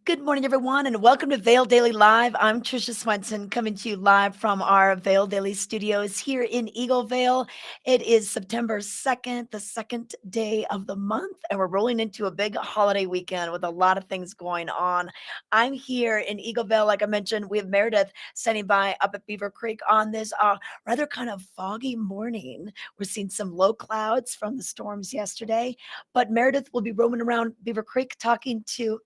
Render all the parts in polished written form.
Good morning, everyone, and welcome to Vail Daily Live. I'm Tricia Swenson coming to you live from our Vail Daily studios here in Eagle Vale. It is September 2nd, the second day of the month, and we're rolling into a big holiday weekend with a lot of things going on. I'm here in Eagle Vale. Like I mentioned, we have Meredith standing by up at Beaver Creek on this rather kind of foggy morning. We're seeing some low clouds from the storms yesterday, but Meredith will be roaming around Beaver Creek talking to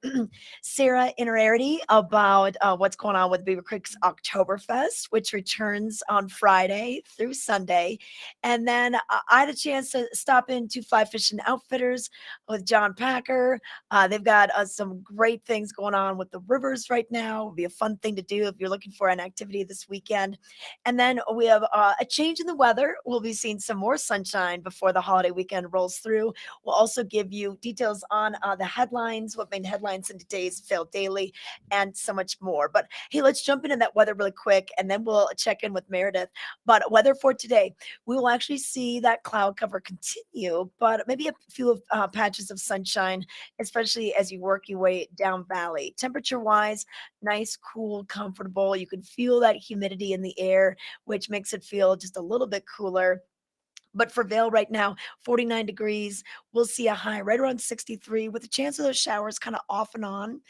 Sarah Innerarity about what's going on with Beaver Creek's Oktoberfest, which returns on Friday through Sunday. And then I had a chance to stop into Fly Fishing Outfitters with John Packer. They've got some great things going on with the rivers right now. It'll be a fun thing to do if you're looking for an activity this weekend. And then we have a change in the weather. We'll be seeing some more sunshine before the holiday weekend rolls through. We'll also give you details on the headlines, what made headlines in today's Fail Daily, and so much more. But hey, let's jump into that weather really quick, and then we'll check in with Meredith. But weather for today, we will actually see that cloud cover continue, but maybe a few patches of sunshine, especially as you work your way down valley. Temperature wise, nice, cool, comfortable. You can feel that humidity in the air, which makes it feel just a little bit cooler. But for Vail right now, 49 degrees. We'll see a high right around 63 with a chance of those showers kind of off and on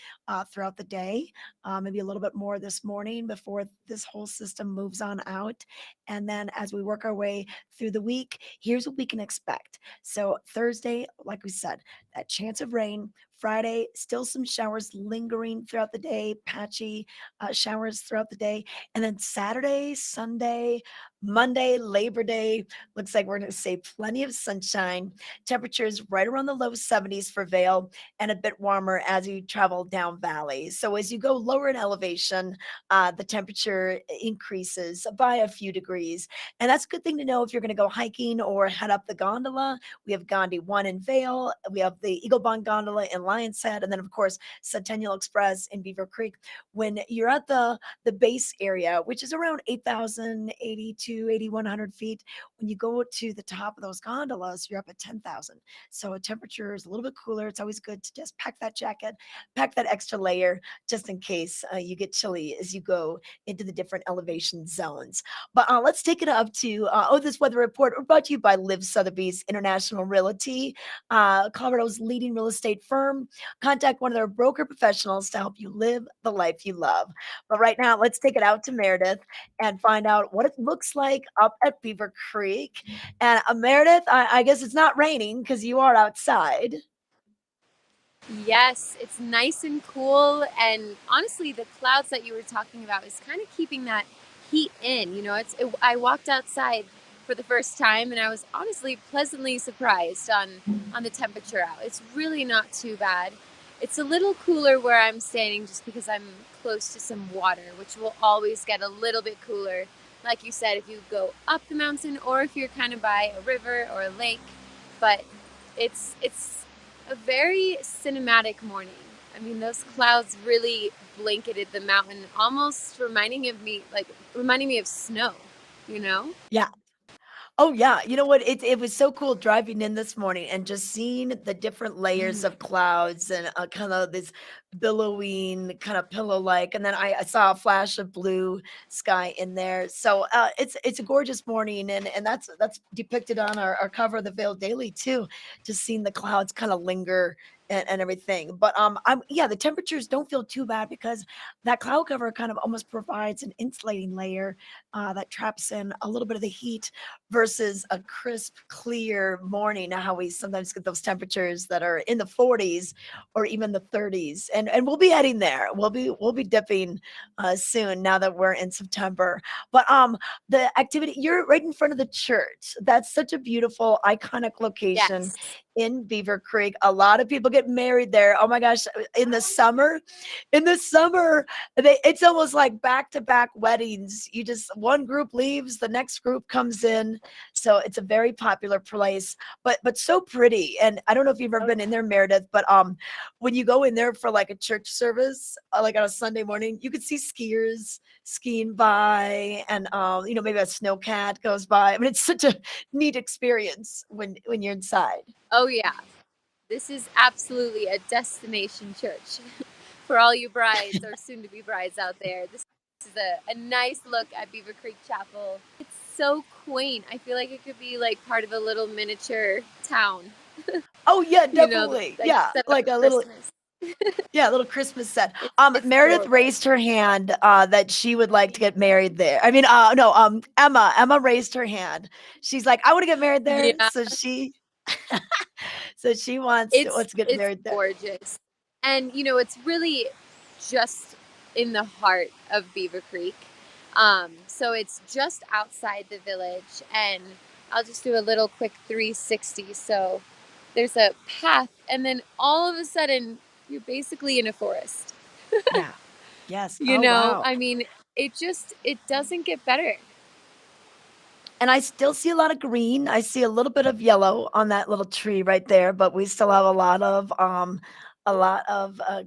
throughout the day. Maybe a little bit more this morning before this whole system moves on out. And then as we work our way through the week, here's what we can expect. So Thursday, like we said, that chance of rain. Friday, still some showers lingering throughout the day, patchy showers throughout the day. And then Saturday, Sunday, Monday, Labor Day, looks like we're going to see plenty of sunshine. Temperatures right around the low 70s for Vail and a bit warmer as you travel down valley. So as you go lower in elevation, the temperature increases by a few degrees. And that's a good thing to know if you're going to go hiking or head up the gondola. We have Gandhi 1 in Vail. We have the Eagle Bond Gondola in Lion's Head. And then, of course, Centennial Express in Beaver Creek. When you're at the base area, which is around 8,000, 8,100 feet, when you go to the top of those gondolas, you're up at 10,000. So temperature is a little bit cooler. It's always good to just pack that jacket, pack that extra layer just in case you get chilly as you go into the different elevation zones. But let's take it up to this weather report brought to you by Live Sotheby's International Realty, Colorado's leading real estate firm. Contact one of their broker professionals to help you live the life you love. But right now, let's take it out to Meredith and find out what it looks like up at Beaver Creek. And Meredith, I guess it's not raining because you are outside. Yes, it's nice and cool. And honestly, the clouds that you were talking about is kind of keeping that heat in. I walked outside for the first time and I was honestly pleasantly surprised on the temperature out. It's really not too bad. It's a little cooler where I'm standing just because I'm close to some water, which will always get a little bit cooler. Like you said, if you go up the mountain or if you're kind of by a river or a lake. But it's a very cinematic morning. I mean, those clouds really blanketed the mountain, almost reminding me of snow, you know? Yeah. Oh, yeah. You know what? It was so cool driving in this morning and just seeing the different layers Mhm. of clouds and kind of this billowing kind of pillow-like. And then I saw a flash of blue sky in there. So it's a gorgeous morning, and that's depicted on our cover of the Vail Daily too. Just seeing the clouds kind of linger and everything. But I'm yeah, the temperatures don't feel too bad because that cloud cover kind of almost provides an insulating layer that traps in a little bit of the heat versus a crisp, clear morning. How we sometimes get those temperatures that are in the 40s or even the 30s, and we'll be heading there. We'll be dipping soon now that we're in September. But the activity you're right in front of the church. That's such a beautiful, iconic location Yes. in Beaver Creek. A lot of people get married there. Oh my gosh, in the summer, it's almost like back to back weddings. You just one group leaves, the next group comes in. So it's a very popular place, but so pretty. And I don't know if you've ever Oh, been in there, Meredith, but when you go in there for like a church service, like on a Sunday morning, you could see skiers skiing by, and maybe a snowcat goes by. I mean, it's such a neat experience when you're inside. oh yeah. This is absolutely a destination church. For all you brides or soon to be brides out there, this is a nice look at Beaver Creek Chapel. It's so quaint. I feel like it could be like part of a little miniature town, Oh yeah, you know, definitely. like Yeah, set up like for a little Christmas. yeah, a little Christmas set. It's Meredith gorgeous. raised her hand that she would like to get married there. I mean, no, Emma raised her hand. She's like, I want to get married there. Yeah, So she wants to get it's married there. gorgeous. And it's really just in the heart of Beaver Creek. So it's just outside the village, and I'll just do a little quick 360. So there's a path, and then all of a sudden you're basically in a forest. Yeah. Yes. Oh wow. I mean, it doesn't get better. And I still see a lot of green. I see a little bit of yellow on that little tree right there, but we still have a lot of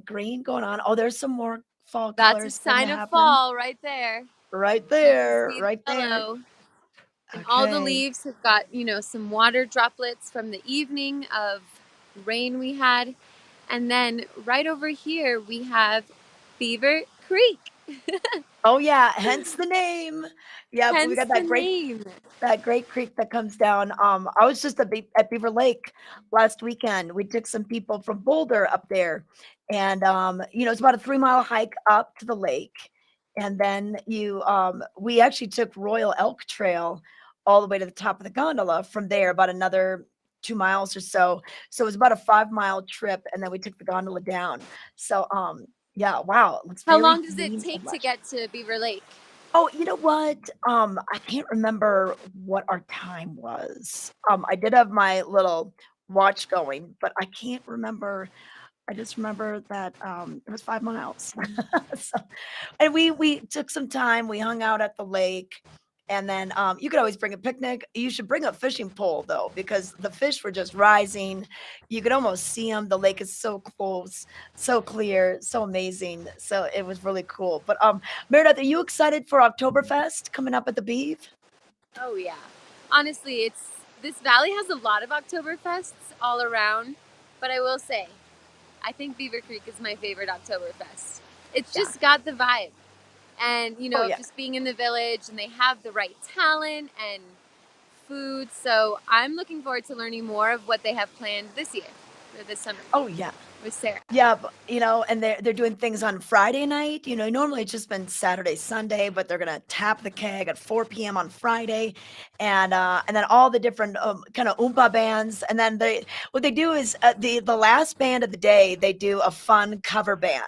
green going on. Oh, there's some more fall That's a colors starting to sign of happen. fall right there. Right You can there, see the right there. yellow. And all the Okay. leaves have got, some water droplets from the evening of rain we had. And then right over here, we have Beaver Creek, Oh yeah, hence the name. Yeah, we hence got the name. that great creek that comes down. I was just at Beaver Lake last weekend. We took some people from Boulder up there, and it's about a 3 mile hike up to the lake, and then we actually took Royal Elk Trail all the way to the top of the gondola. From there, about another 2 miles or so. So it was about a 5 mile trip, and then we took the gondola down. So yeah, wow, it's How very long does it green and take to lush. get to Beaver Lake? Oh, you know what? I can't remember what our time was. I did have my little watch going, but I can't remember. I just remember that it was 5 miles. So, and we took some time. We hung out at the lake, and then you could always bring a picnic. You should bring a fishing pole though, because the fish were just rising. You could almost see them. The lake is so close, so clear, so amazing. So it was really cool. But Meredith, are you excited for Oktoberfest coming up at the Beeve? Oh yeah. Honestly, it's this valley has a lot of Oktoberfests all around, but I will say, I think Beaver Creek is my favorite Oktoberfest. It's Yeah. just got the vibe. And Oh of yeah. just being in the village, and they have the right talent and food. So I'm looking forward to learning more of what they have planned this year or this summer Oh yeah. with Sarah. Yeah, but, and they're doing things on Friday night. Normally it's just been Saturday, Sunday, but they're gonna tap the keg at 4 p.m. on Friday, and then all the different kind of oompa bands, and then what they do is the last band of the day they do a fun cover band.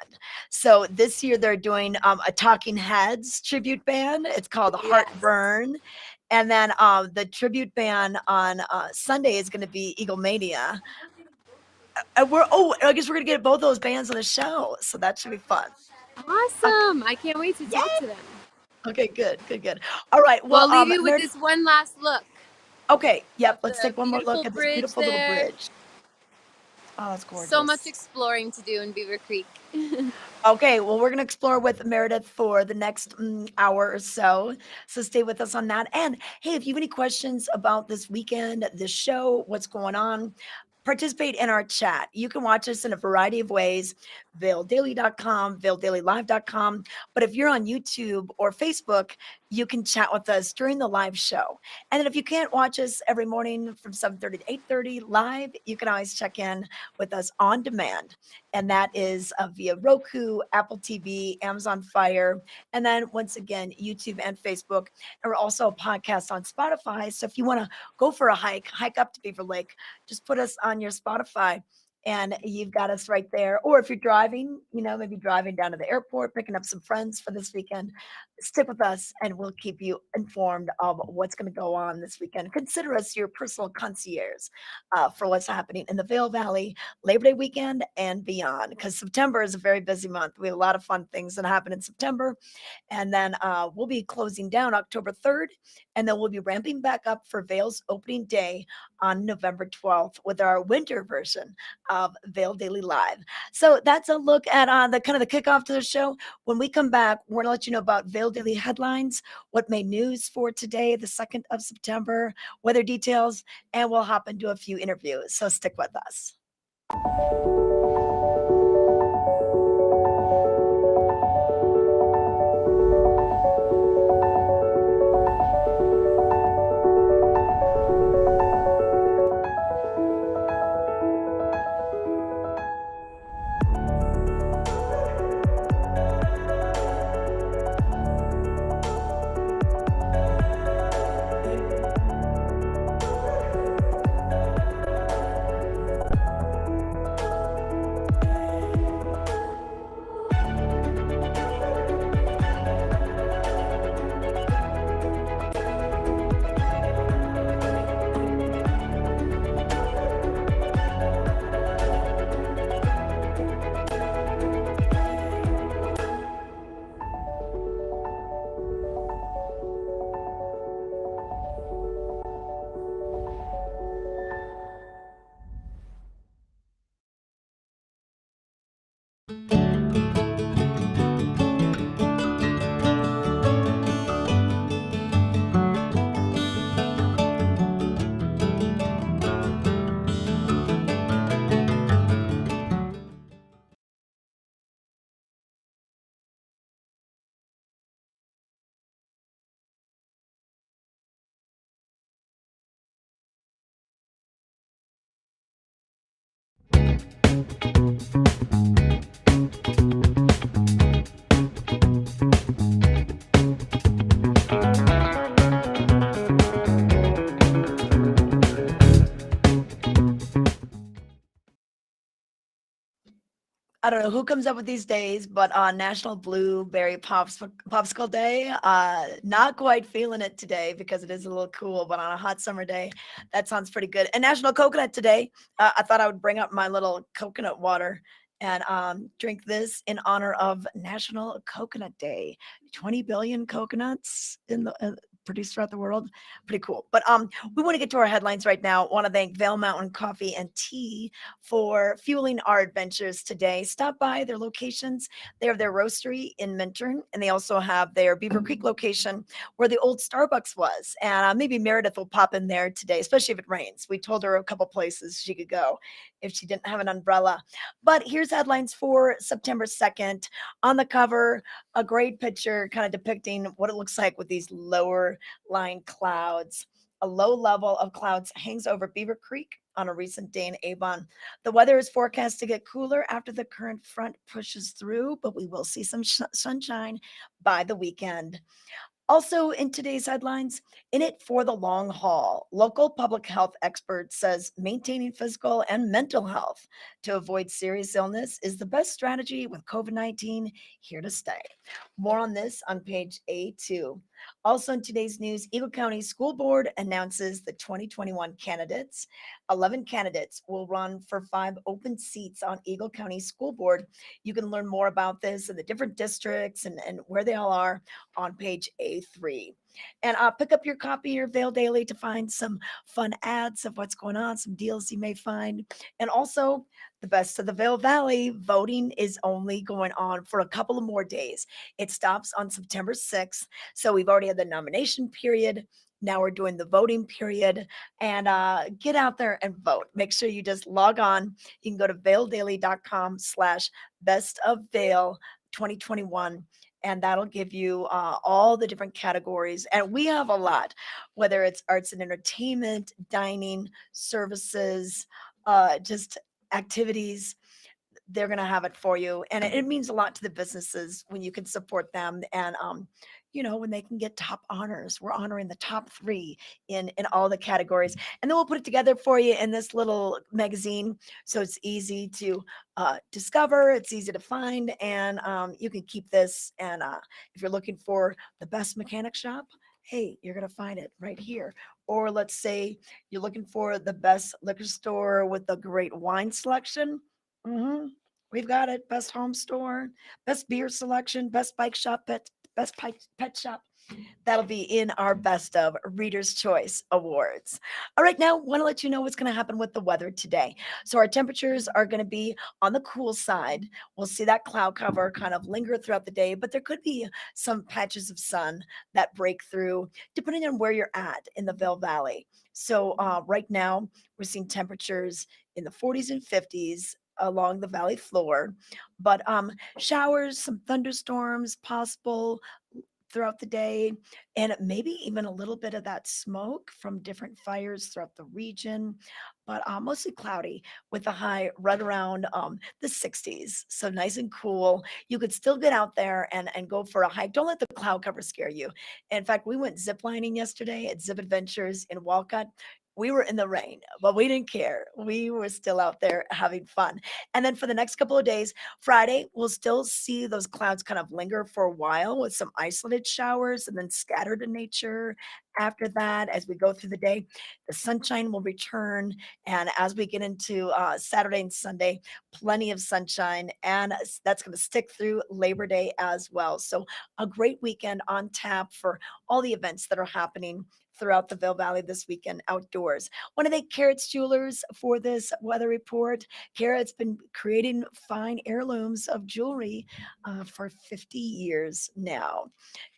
So this year they're doing a Talking Heads tribute band. It's called Yes. Heartburn. And then the tribute band on Sunday is going to be Eagle Mania, I guess we're gonna get both those bands on the show, so that should be fun. Ok Awesome. I can't wait to talk Yay! to them. Okay, good, good, good. All right, Well, well, I'll leave you with Meredith this one last look okay, of yep, let's the take one more beautiful look at this bridge beautiful little there. bridge. Oh, that's So much gorgeous. exploring to do in Beaver Creek. Okay, well, we're gonna explore with Meredith for the next hour or so. So stay with us on that. And hey, if you have any questions about this weekend, this show, what's going on, participate in our chat. You can watch us in a variety of ways, vaildaily.com, vaildailylive.com. But if you're on YouTube or Facebook, you can chat with us during the live show. And then if you can't watch us every morning from 7:30 to 8:30 live, you can always check in with us on demand, and that is via Roku, Apple TV, Amazon Fire, and then once again, YouTube and Facebook. And we're also a podcast on Spotify. So if you want to go for a hike up to Beaver Lake, just put us on your Spotify and you've got us right there. Or if you're driving, maybe driving down to the airport, picking up some friends for this weekend, stick with us and we'll keep you informed of what's going to go on this weekend. Consider us your personal concierge for what's happening in the Vail Valley Labor Day weekend and beyond, because September is a very busy month. We have a lot of fun things that happen in September. And then we'll be closing down October 3rd, and then we'll be ramping back up for Vail's opening day on November 12th with our winter version of Vail Daily Live. So that's a look at the kind of the kickoff to the show. When we come back, we're going to let you know about Vail Daily headlines, what made news for today, the 2nd of September, weather details, and we'll hop into a few interviews. So stick with us. I don't know who comes up with these days, but on National Blueberry Popsicle Day, not quite feeling it today because it is a little cool, but on a hot summer day, that sounds pretty good. And National Coconut Today, I thought I would bring up my little coconut water and drink this in honor of National Coconut Day. 20 billion coconuts in the produced throughout the world. Pretty cool. But we want to get to our headlines right now. Want to thank Vail Mountain Coffee and Tea for fueling our adventures today. Stop by their locations. They have their roastery in Minturn, and they also have their Beaver Creek location where the old Starbucks was. And maybe Meredith will pop in there today, especially if it rains. We told her a couple places she could go if she didn't have an umbrella. But here's headlines for September 2nd. On the cover, a great picture kind of depicting what it looks like with these lower lying clouds. A low level of clouds hangs over Beaver Creek on a recent day in Avon. The weather is forecast to get cooler after the current front pushes through, but we will see some sunshine by the weekend. Also, in today's headlines, in it for the long haul, local public health expert says maintaining physical and mental health to avoid serious illness is the best strategy with COVID 19 here to stay. More on this on page A2. Also, in today's news, Eagle County School Board announces the 2021 candidates. 11 candidates will run for 5 open seats on Eagle County School Board. You can learn more about this and the different districts and where they all are on page A3. And pick up your copy of your Vail Daily to find some fun ads of what's going on, some deals you may find. And also, the best of the Vail Valley voting is only going on for a couple of more days. It stops on September 6th. So we've already had the nomination period. Now we're doing the voting period and get out there and vote. Make sure you just log on. You can go to vaildaily.com/best of Vail 2021 and that'll give you all the different categories. And we have a lot, whether it's arts and entertainment, dining, services, just activities. They're going to have it for you. And it means a lot to the businesses when you can support them. And, when they can get top honors, we're honoring the top three in all the categories. And then we'll put it together for you in this little magazine. So it's easy to discover, it's easy to find, and you can keep this. And if you're looking for the best mechanic shop, hey, you're going to find it right here. Or let's say you're looking for the best liquor store with a great wine selection. hmm We've got it. Best home store, best beer selection, best bike shop, best pet shop. That'll be in our Best of Reader's Choice Awards. All right, now want to let you know what's going to happen with the weather today. So our temperatures are going to be on the cool side. We'll see that cloud cover kind of linger throughout the day, but there could be some patches of sun that break through depending on where you're at in the Vail Valley. So right now we're seeing temperatures in the 40s and 50s along the valley floor, but showers, some thunderstorms possible throughout the day, and maybe even a little bit of that smoke from different fires throughout the region, but mostly cloudy with a high right around the 60s. So nice and cool. You could still get out there and go for a hike. Don't let the cloud cover scare you. In fact, we went ziplining yesterday at Zip Adventures in Walcott. We were in the rain, but we didn't care. We were still out there having fun. And then for the next couple of days, Friday, we'll still see those clouds kind of linger for a while with some isolated showers and then scattered in nature. After that, as we go through the day, the sunshine will return. And as we get into Saturday and Sunday, plenty of sunshine. And that's going to stick through Labor Day as well. So, a great weekend on tap for all the events that are happening throughout the Vail Valley this weekend outdoors. Want to thank Carrots Jewelers for this weather report. Carrot's been creating fine heirlooms of jewelry for 50 years now.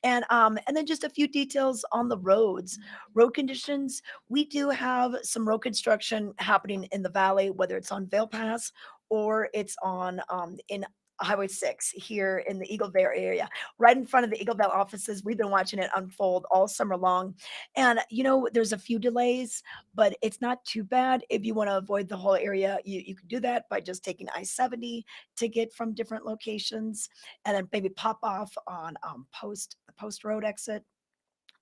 And then just a few details on the roads. Road conditions, we do have some road construction happening in the valley, whether it's on Vail Pass or it's on in Highway 6 here in the Eagle Vale area, right in front of the Eagle Vale offices. We've been watching it unfold all summer long. And, there's a few delays, but it's not too bad. If you want to avoid the whole area, you can do that by just taking I-70 to get from different locations and then maybe pop off on the Post Road exit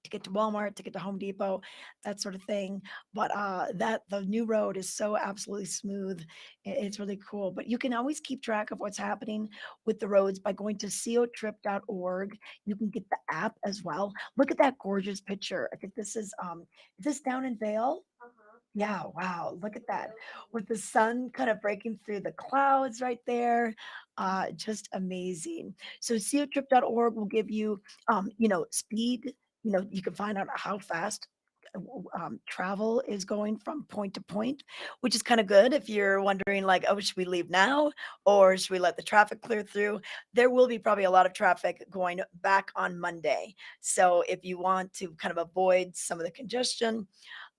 to get to Walmart, to get to Home Depot, that sort of thing. But that the new road is so absolutely smooth. It's really cool. But you can always keep track of what's happening with the roads by going to cotrip.org. You can get the app as well. Look at that gorgeous picture. I think is this down in Vail? Yeah, wow, look at that. With the sun kind of breaking through the clouds right there. Just amazing. So cotrip.org will give you speed. You can find out how fast travel is going from point to point, which is kind of good if you're wondering like, oh, should we leave now or should we let the traffic clear through? There will be probably a lot of traffic going back on Monday. So if you want to kind of avoid some of the congestion,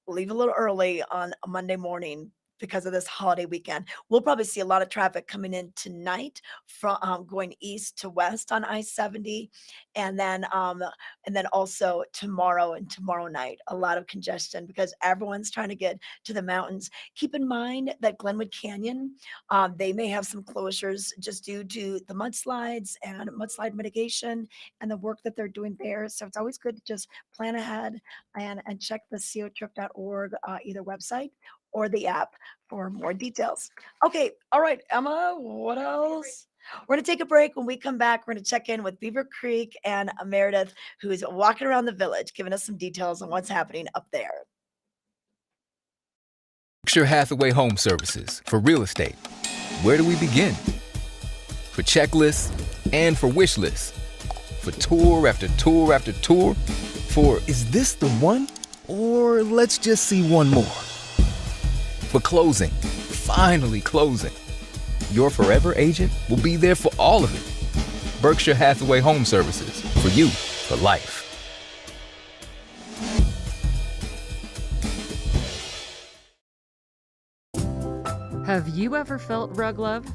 leave a little early on a Monday morning because of this holiday weekend. We'll probably see a lot of traffic coming in tonight from going east to west on I-70, and then also tomorrow and tomorrow night, a lot of congestion because everyone's trying to get to the mountains. Keep in mind that Glenwood Canyon, they may have some closures just due to the mudslides and mudslide mitigation and the work that they're doing there. So it's always good to just plan ahead and check the cotrip.org either website or the app for more details. Okay, all right, Emma, what else? We're going to take a break. When we come back, we're going to check in with Beaver Creek and Meredith, who's walking around the village, giving us some details on what's happening up there. Berkshire Hathaway Home Services for real estate. Where do we begin? For checklists and for wish lists. For tour after tour after tour. For is this the one? Or let's just see one more. For closing, finally closing. Your forever agent will be there for all of it. Berkshire Hathaway Home Services, for you, for life. Have you ever felt rug love?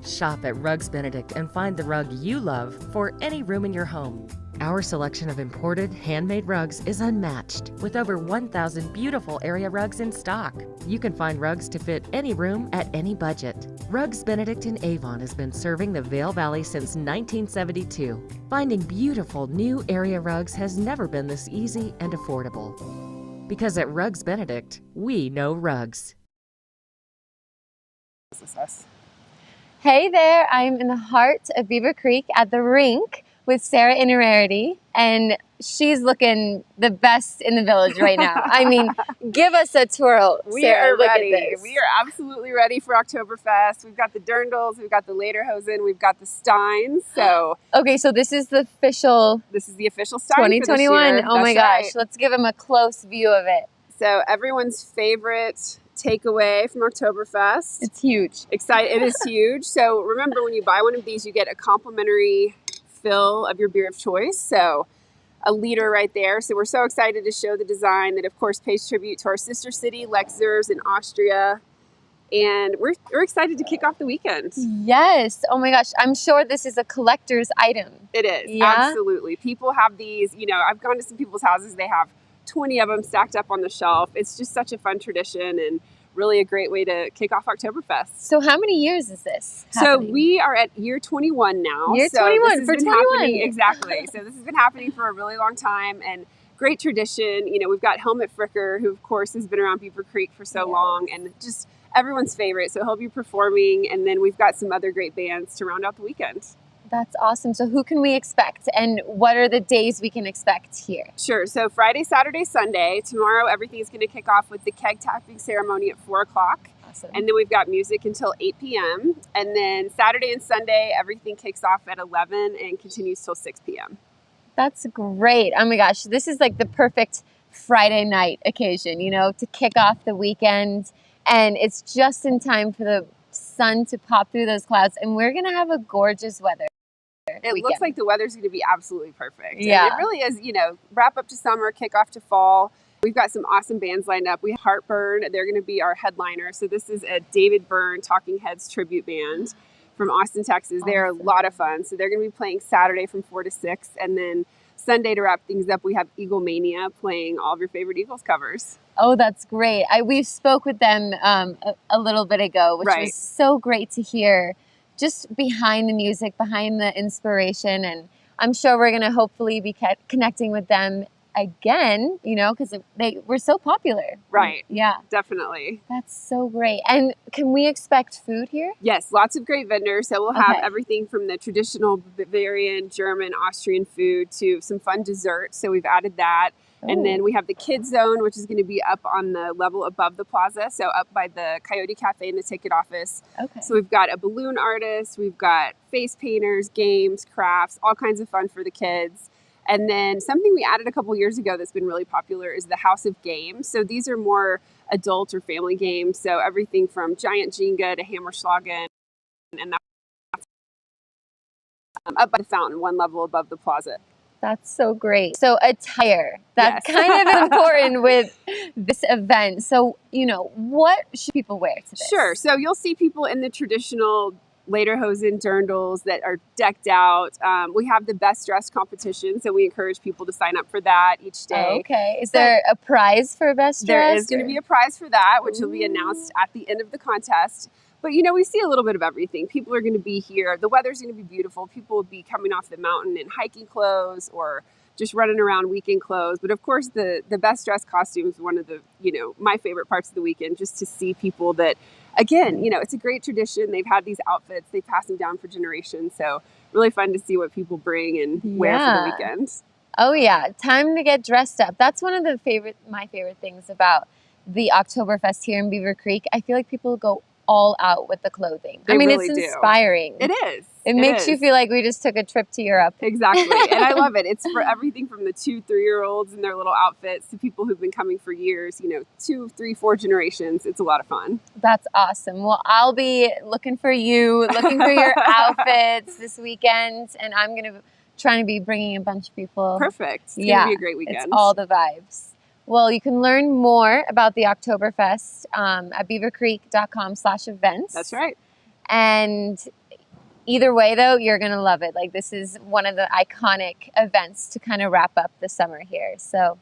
Shop at Rugs Benedict and find the rug you love for any room in your home. Our selection of imported, handmade rugs is unmatched, with over 1,000 beautiful area rugs in stock. You can find rugs to fit any room at any budget. Rugs Benedict in Avon has been serving the Vail Valley since 1972. Finding beautiful new area rugs has never been this easy and affordable. Because at Rugs Benedict, we know rugs. Hey there, I'm in the heart of Beaver Creek at the rink with Sarah Inararity, and she's looking the best in the village right now. I mean, give us a twirl, We Sarah. are Look ready. at this. We are absolutely ready for Oktoberfest. We've got the dirndls, we've got the Lederhosen, we've got the steins. So Okay, so this is the official this is the official stein for this 2021. year. Oh my That's gosh, right. let's give them a close view of it. So everyone's favorite takeaway from Oktoberfest. It's huge. It is huge. So remember, when you buy one of these, you get a complimentary fill of your beer of choice. So a liter right there. So we're so excited to show the design that, of course, pays tribute to our sister city, Lexers in Austria. And we're excited to kick off the weekend. Yes. Oh my gosh, I'm sure this is a collector's item. It is. Yeah? Absolutely. People have these, I've gone to some people's houses, they have 20 of them stacked up on the shelf. It's just such a fun tradition and really a great way to kick off Oktoberfest. So how many years is this So happening? we are at year 21 now. Year So 21 this has for been 21. happening, exactly. So this has been happening for a really long time and great tradition. We've got Helmut Fricker, who of course has been around Beaver Creek for so long and just everyone's favorite. So he'll be performing, and then we've got some other great bands to round out the weekend. That's awesome. So who can we expect, and what are the days we can expect here? Sure. So Friday, Saturday, Sunday. Tomorrow, everything's going to kick off with the keg tapping ceremony at 4 o'clock. Awesome. And then we've got music until 8 p.m. And then Saturday and Sunday, everything kicks off at 11 and continues till 6 p.m. That's great. Oh my gosh, this is like the perfect Friday night occasion, to kick off the weekend. And it's just in time for the sun to pop through those clouds. And we're going to have a gorgeous weather. It looks like the weather's going to be absolutely perfect. Yeah. And it really is, wrap up to summer, kick off to fall. We've got some awesome bands lined up. We have Heartburn. They're going to be our headliner. So this is a David Byrne Talking Heads tribute band. from Austin, Texas. They're a lot of fun. So they're going to be playing Saturday from 4 to 6. And then Sunday, to wrap things up, we have Eagle Mania playing all of your favorite Eagles covers. Oh, that's great. We spoke with them a little bit ago, which was so great to hear. Just behind the music, behind the inspiration. And I'm sure we're going to hopefully be connecting with them again, you know, because they were so popular. Right. Yeah. Definitely. That's so great. And can we expect food here? Yes, lots of great vendors. So we'll have everything from the traditional Bavarian, German, Austrian food to some fun desserts. So we've added that. Ooh. And then we have the kids zone, which is going to be up on the level above the plaza. So up by the Coyote Cafe and the ticket office. Okay. So we've got a balloon artist, we've got face painters, games, crafts, all kinds of fun for the kids. And then something we added a couple years ago that's been really popular is the House of Games. So these are more adult or family games. So everything from giant Jenga to Hammerschlagen, and that's up by the fountain, one level above the plaza. That's so great. So attire, that's kind of important with this event. So, you know, what should people wear to this? Sure. So you'll see people in the traditional lederhosen dirndls that are decked out. We have the best dress competition, so we encourage people to sign up for that each day. Okay. Is there a prize for best dress? There is going to be a prize for that, which will be announced at the end of the contest. But, you know, we see a little bit of everything. People are going to be here. The weather's going to be beautiful. People will be coming off the mountain in hiking clothes or just running around weekend clothes. But of course, the best dress costume is one of the, you know, my favorite parts of the weekend, just to see people that, again, you know, it's a great tradition. They've had these outfits. They pass them down for generations. So really fun to see what people bring and wear for the weekend. Oh, yeah. Time to get dressed up. That's one of my favorite things about the Oktoberfest here in Beaver Creek. I feel like people go all out with the clothing. They really it's inspiring. It is. It makes you feel like we just took a trip to Europe. Exactly. And I love it. It's for everything from the 2-3-year-olds in their little outfits to people who've been coming for years, you know, 2, 3, 4 generations. It's a lot of fun. That's awesome. Well, I'll be looking for you, looking for your outfits this weekend. And I'm going to try to be bringing a bunch of people. Perfect. It's going to be a great weekend. It's all the vibes. Well, you can learn more about the Oktoberfest at beavercreek.com/events. That's right. And either way, though, you're going to love it. Like, this is one of the iconic events to kind of wrap up the summer here. So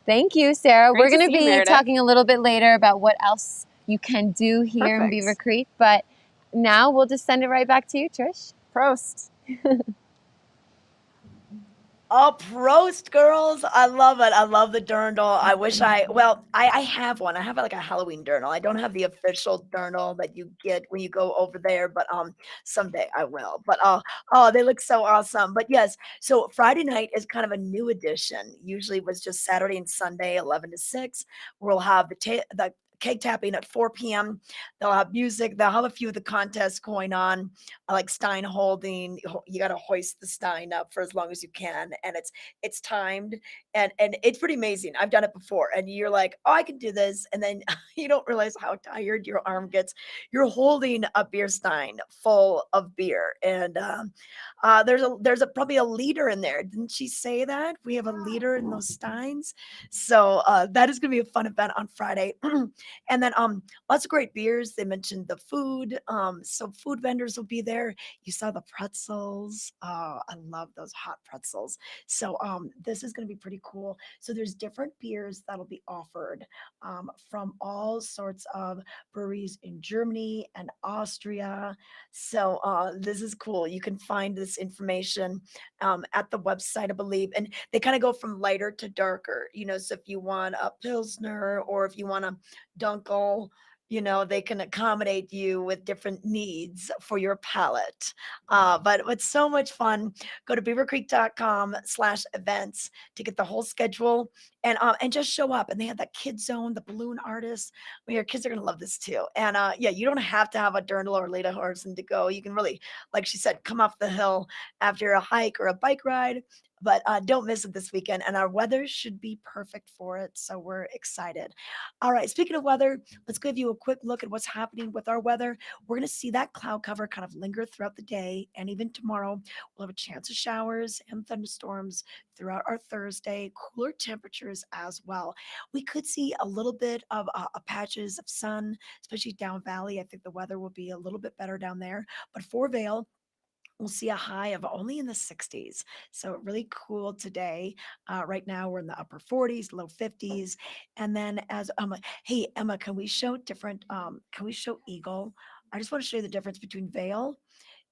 thank you, Sarah. Great We're going to be Meredith. talking a little bit later about what else you can do here in Beaver Creek. But now we'll just send it right back to you, Trish. Prost. Oh, prost, girls. I love it. I love the dirndl. I wish I have one. I have like a Halloween dirndl. I don't have the official dirndl that you get when you go over there, but someday I will. But they look so awesome. But yes, so Friday night is kind of a new edition. Usually it was just Saturday and Sunday, 11 to 6. We'll have the cake tapping at 4 p.m. They'll have music. They'll have a few of the contests going on, like stein holding. You got to hoist the stein up for as long as you can, and it's timed, and it's pretty amazing. I've done it before, and you're like, oh, I can do this, and then you don't realize how tired your arm gets. You're holding a beer stein full of beer, and there's probably a leader in there. Didn't she say that we have a leader in those steins? So that is going to be a fun event on Friday. And then lots of great beers. They mentioned the food. So food vendors will be there. You saw the pretzels. I love those hot pretzels. So this is going to be pretty cool. So there's different beers that'll be offered from all sorts of breweries in Germany and Austria. So this is cool. You can find this information at the website, I believe. And they kind of go from lighter to darker, you know, so if you want a Pilsner or if you want a Dunkel, you know, they can accommodate you with different needs for your palate. But it's so much fun. Go to beavercreek.com/events to get the whole schedule and just show up. And they have that kid zone, the balloon artist. Well, your kids are going to love this too. And yeah, you don't have to have a dirndl or lederhosen to go. You can really, like she said, come off the hill after a hike or a bike ride. but don't miss it this weekend. And our weather should be perfect for it. So we're excited. All right. Speaking of weather, let's give you a quick look at what's happening with our weather. We're going to see that cloud cover kind of linger throughout the day. And even tomorrow, we'll have a chance of showers and thunderstorms throughout our Thursday, cooler temperatures as well. We could see a little bit of patches of sun, especially down valley. I think the weather will be a little bit better down there. But for Vail, we'll see a high of only in the 60s. So really cool today. Right now we're in the upper 40s, low 50s. And then as hey Emma, can we show different can we show Eagle? I just want to show you the difference between Vail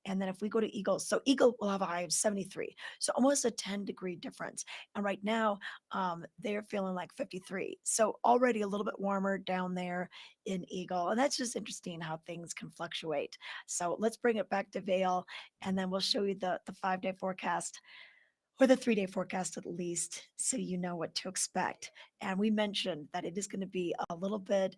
and then if we go to Eagle, so Eagle will have a high of 73. So almost a 10-degree difference. And right now, they're feeling like 53. So already a little bit warmer down there in Eagle. And that's just interesting how things can fluctuate. So let's bring it back to Vail and then we'll show you the 5-day forecast or the 3-day forecast at least, so you know what to expect. And we mentioned that it is going to be a little bit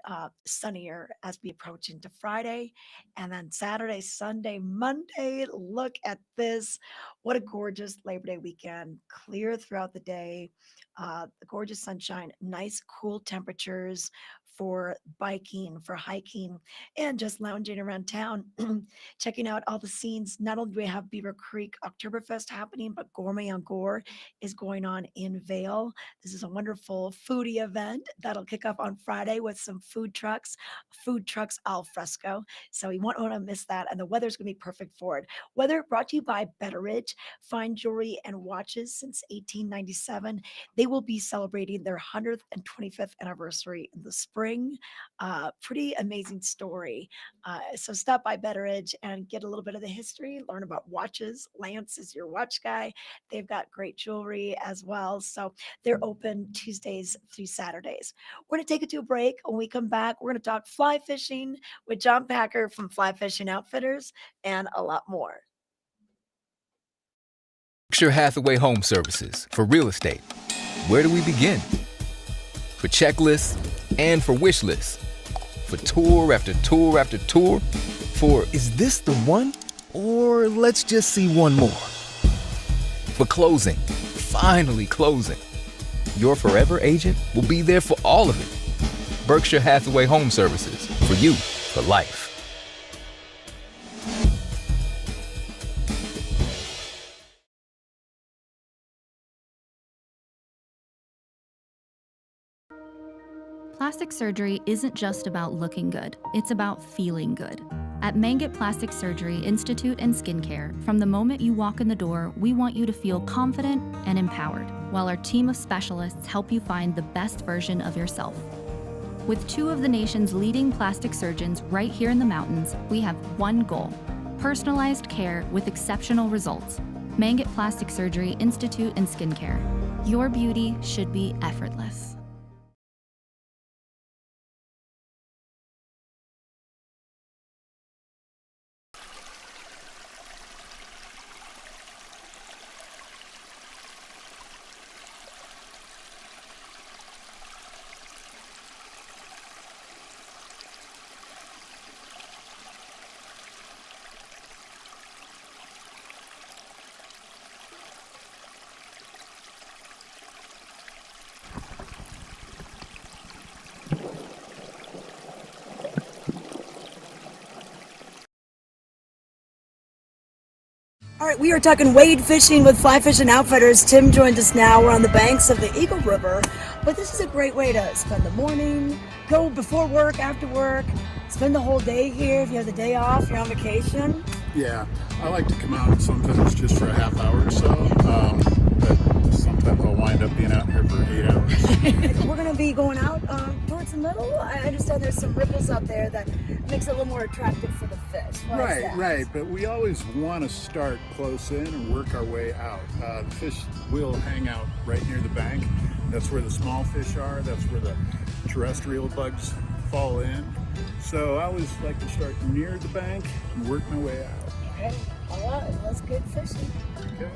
sunnier as we approach into Friday. And then Saturday, Sunday, Monday. Look at this. What a gorgeous Labor Day weekend. Clear throughout the day. The gorgeous sunshine, nice cool temperatures for biking, for hiking, and just lounging around town, checking out all the scenes. Not only do we have Beaver Creek Oktoberfest happening, but Gourmet on Gore is going on in Vail. This is a wonderful foodie event that'll kick off on Friday with some food trucks al fresco. So you won't want to miss that. And the weather's going to be perfect for it. Weather brought to you by Betteridge, fine jewelry and watches since 1897. They will be celebrating their 125th anniversary in the spring. Pretty amazing story. So stop by Betteridge and get a little bit of the history, learn about watches. Lance is your watch guy. They've got great jewelry as well. So they're open Tuesdays through Saturdays. We're going to take it to a break. When we come back, we're going to talk fly fishing with John Packer from Fly Fishing Outfitters and a lot more. Berkshire Hathaway Home Services for real estate. Where do we begin? For checklists and for wish lists. For tour after tour after tour. For is this the one? Or let's just see one more. For closing. Finally closing. Your forever agent will be there for all of it. Berkshire Hathaway Home Services. For you, for life. Plastic surgery isn't just about looking good, it's about feeling good. At Mangett Plastic Surgery Institute and Skincare, from the moment you walk in the door, we want you to feel confident and empowered, while our team of specialists help you find the best version of yourself. With 2 of the nation's leading plastic surgeons right here in the mountains, we have one goal: personalized care with exceptional results. Mangett Plastic Surgery Institute and Skincare. Your beauty should be effortless. All right, we are talking wade fishing with Fly Fishing Outfitters. Tim joined us now. We're on the banks of the Eagle River, but this is a great way to spend the morning, go before work, after work, spend the whole day here. If you have the day off, you're on vacation. Yeah, I like to come out sometimes just for a half hour or so, but sometimes I'll wind up being out here for 8 hours. We're going to be going out towards the middle. I understand there's some ripples out there that makes it a little more attractive for the fish. Why is that? Right, but we always want to start close in and work our way out. The fish will hang out right near the bank. That's where the small fish are. That's where the terrestrial bugs fall in. So I always like to start near the bank and work my way out. Okay, all right, that's good fishing. Okay.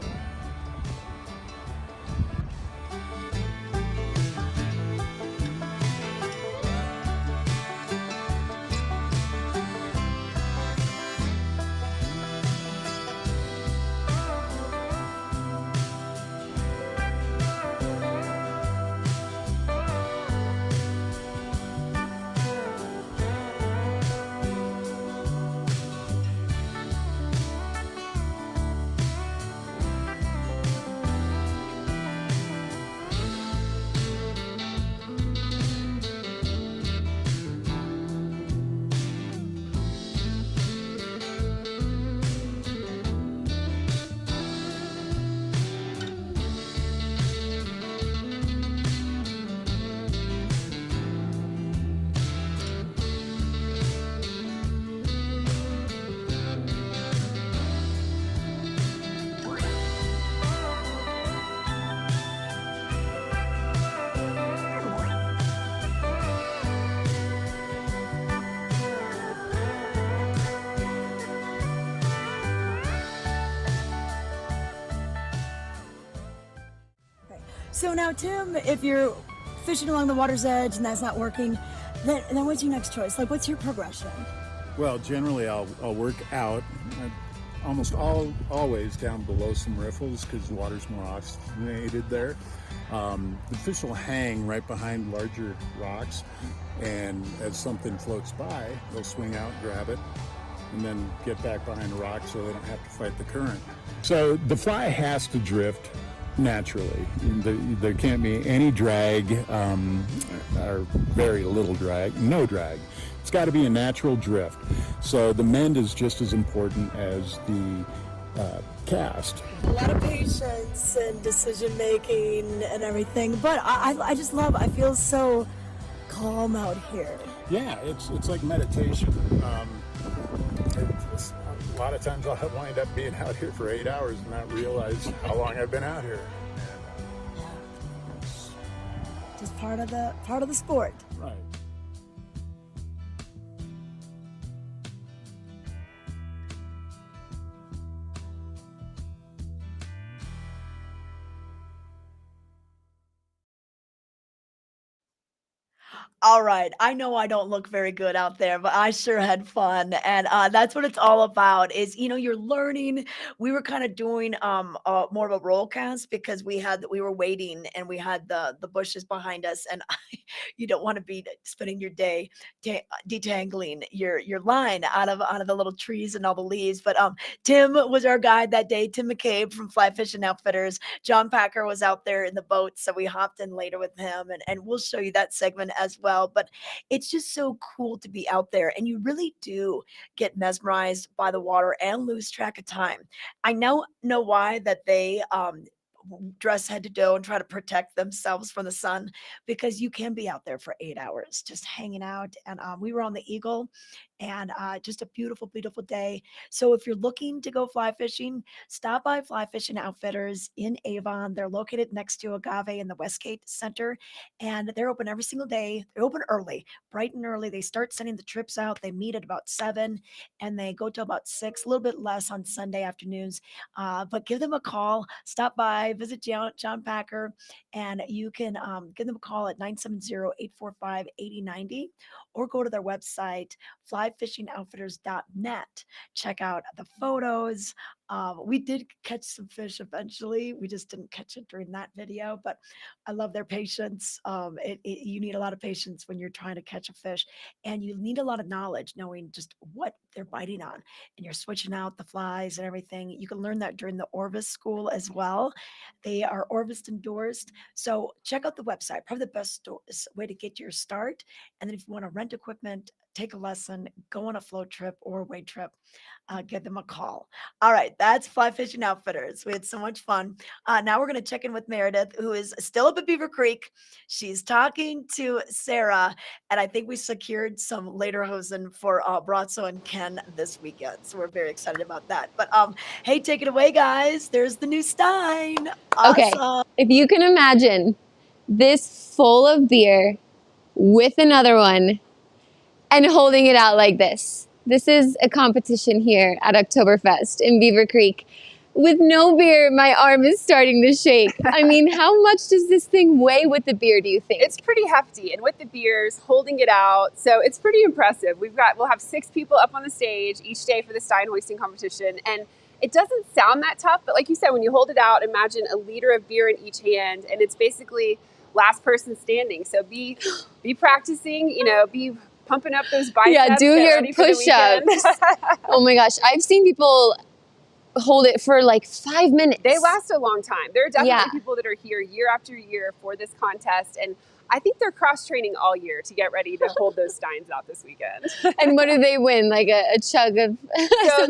So now, Tim, if you're fishing along the water's edge and that's not working, then what's your next choice? Like, what's your progression? Well, generally I'll work out, almost always down below some riffles because the water's more oxygenated there. The fish will hang right behind larger rocks, and as something floats by, they'll swing out, grab it, and then get back behind a rock so they don't have to fight the current. So the fly has to drift naturally. There can't be any drag, or very little drag, no drag. It's got to be a natural drift. So the mend is just as important as the cast. A lot of patience and decision making and everything, but I just love, I feel so calm out here. Yeah, it's like meditation. A lot of times I'll wind up being out here for 8 hours and not realize how long I've been out here. Just part of the sport. Right. All right. I know I don't look very good out there, but I sure had fun. And that's what it's all about is, you're learning. We were kind of doing more of a roll cast because we were waiting and we had the bushes behind us. And you don't want to be spending your day detangling your line out of the little trees and all the leaves. But Tim was our guide that day, Tim McCabe from Fly Fishing Outfitters. John Packer was out there in the boat, so we hopped in later with him, and we'll show you that segment as well. But it's just so cool to be out there, and you really do get mesmerized by the water and lose track of time. I know why that they dress head to toe and try to protect themselves from the sun, because you can be out there for 8 hours just hanging out. And we were on the Eagle, and just a beautiful, beautiful day. So if you're looking to go fly fishing, stop by Fly Fishing Outfitters in Avon. They're located next to Agave in the Westgate Center, and they're open every single day. They're open early, bright and early. They start sending the trips out. They meet at about 7 and they go till about 6, a little bit less on Sunday afternoons. But give them a call, stop by, visit John Packer, and you can give them a call at 970-845-8090, or go to their website, flyfishingoutfitters.net. Check out the photos. We did catch some fish eventually. We just didn't catch it during that video, but I love their patience. You need a lot of patience when you're trying to catch a fish, and you need a lot of knowledge, knowing just what they're biting on, and you're switching out the flies and everything. You can learn that during the Orvis school as well. They are Orvis endorsed. So check out the website, probably the best way to get your start. And then if you want to rent equipment, take a lesson, go on a float trip or a wade trip, give them a call. All right, that's Fly Fishing Outfitters. We had so much fun. Now we're going to check in with Meredith, who is still up at Beaver Creek. She's talking to Sarah, and I think we secured some lederhosen for Brazzo and Ken this weekend. So we're very excited about that. But hey, take it away, guys. There's the new Stein. Okay, Awesome. if you can imagine this full of beer with another one and holding it out like this. This is a competition here at Oktoberfest in Beaver Creek. With no beer, my arm is starting to shake. I mean, how much does this thing weigh with the beer, do you think? It's pretty hefty, and with the beers, holding it out, so it's pretty impressive. We'll have 6 people up on the stage each day for the Stein hoisting competition, and it doesn't sound that tough, but like you said, when you hold it out, imagine a liter of beer in each hand, and it's basically last person standing. So be practicing, be pumping up those biceps. Yeah, do your push-ups. Oh my gosh, I've seen people hold it for like 5 minutes. They last a long time. There are definitely people that are here year after year for this contest, and I think they're cross-training all year to get ready to hold those Steins out this weekend. And what do they win? Like a chug of So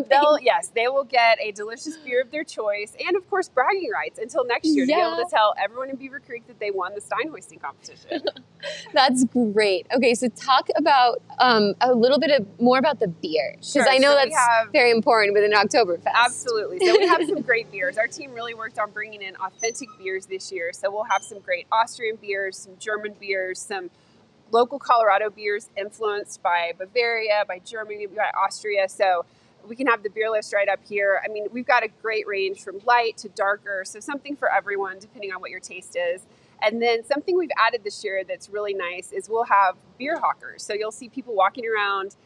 they will get a delicious beer of their choice, and of course bragging rights until next year to be able to tell everyone in Beaver Creek that they won the Stein hoisting competition. That's great. Okay, so talk about a little bit more about the beer, because I know that's very important with an Oktoberfest. Absolutely. So we have some great beers. Our team really worked on bringing in authentic beers this year. So we'll have some great Austrian beers, some German beers, some local Colorado beers influenced by Bavaria, by Germany, by Austria. So we can have the beer list right up here. I mean, we've got a great range from light to darker, so something for everyone depending on what your taste is. And then something we've added this year that's really nice is we'll have beer hawkers. So you'll see people walking around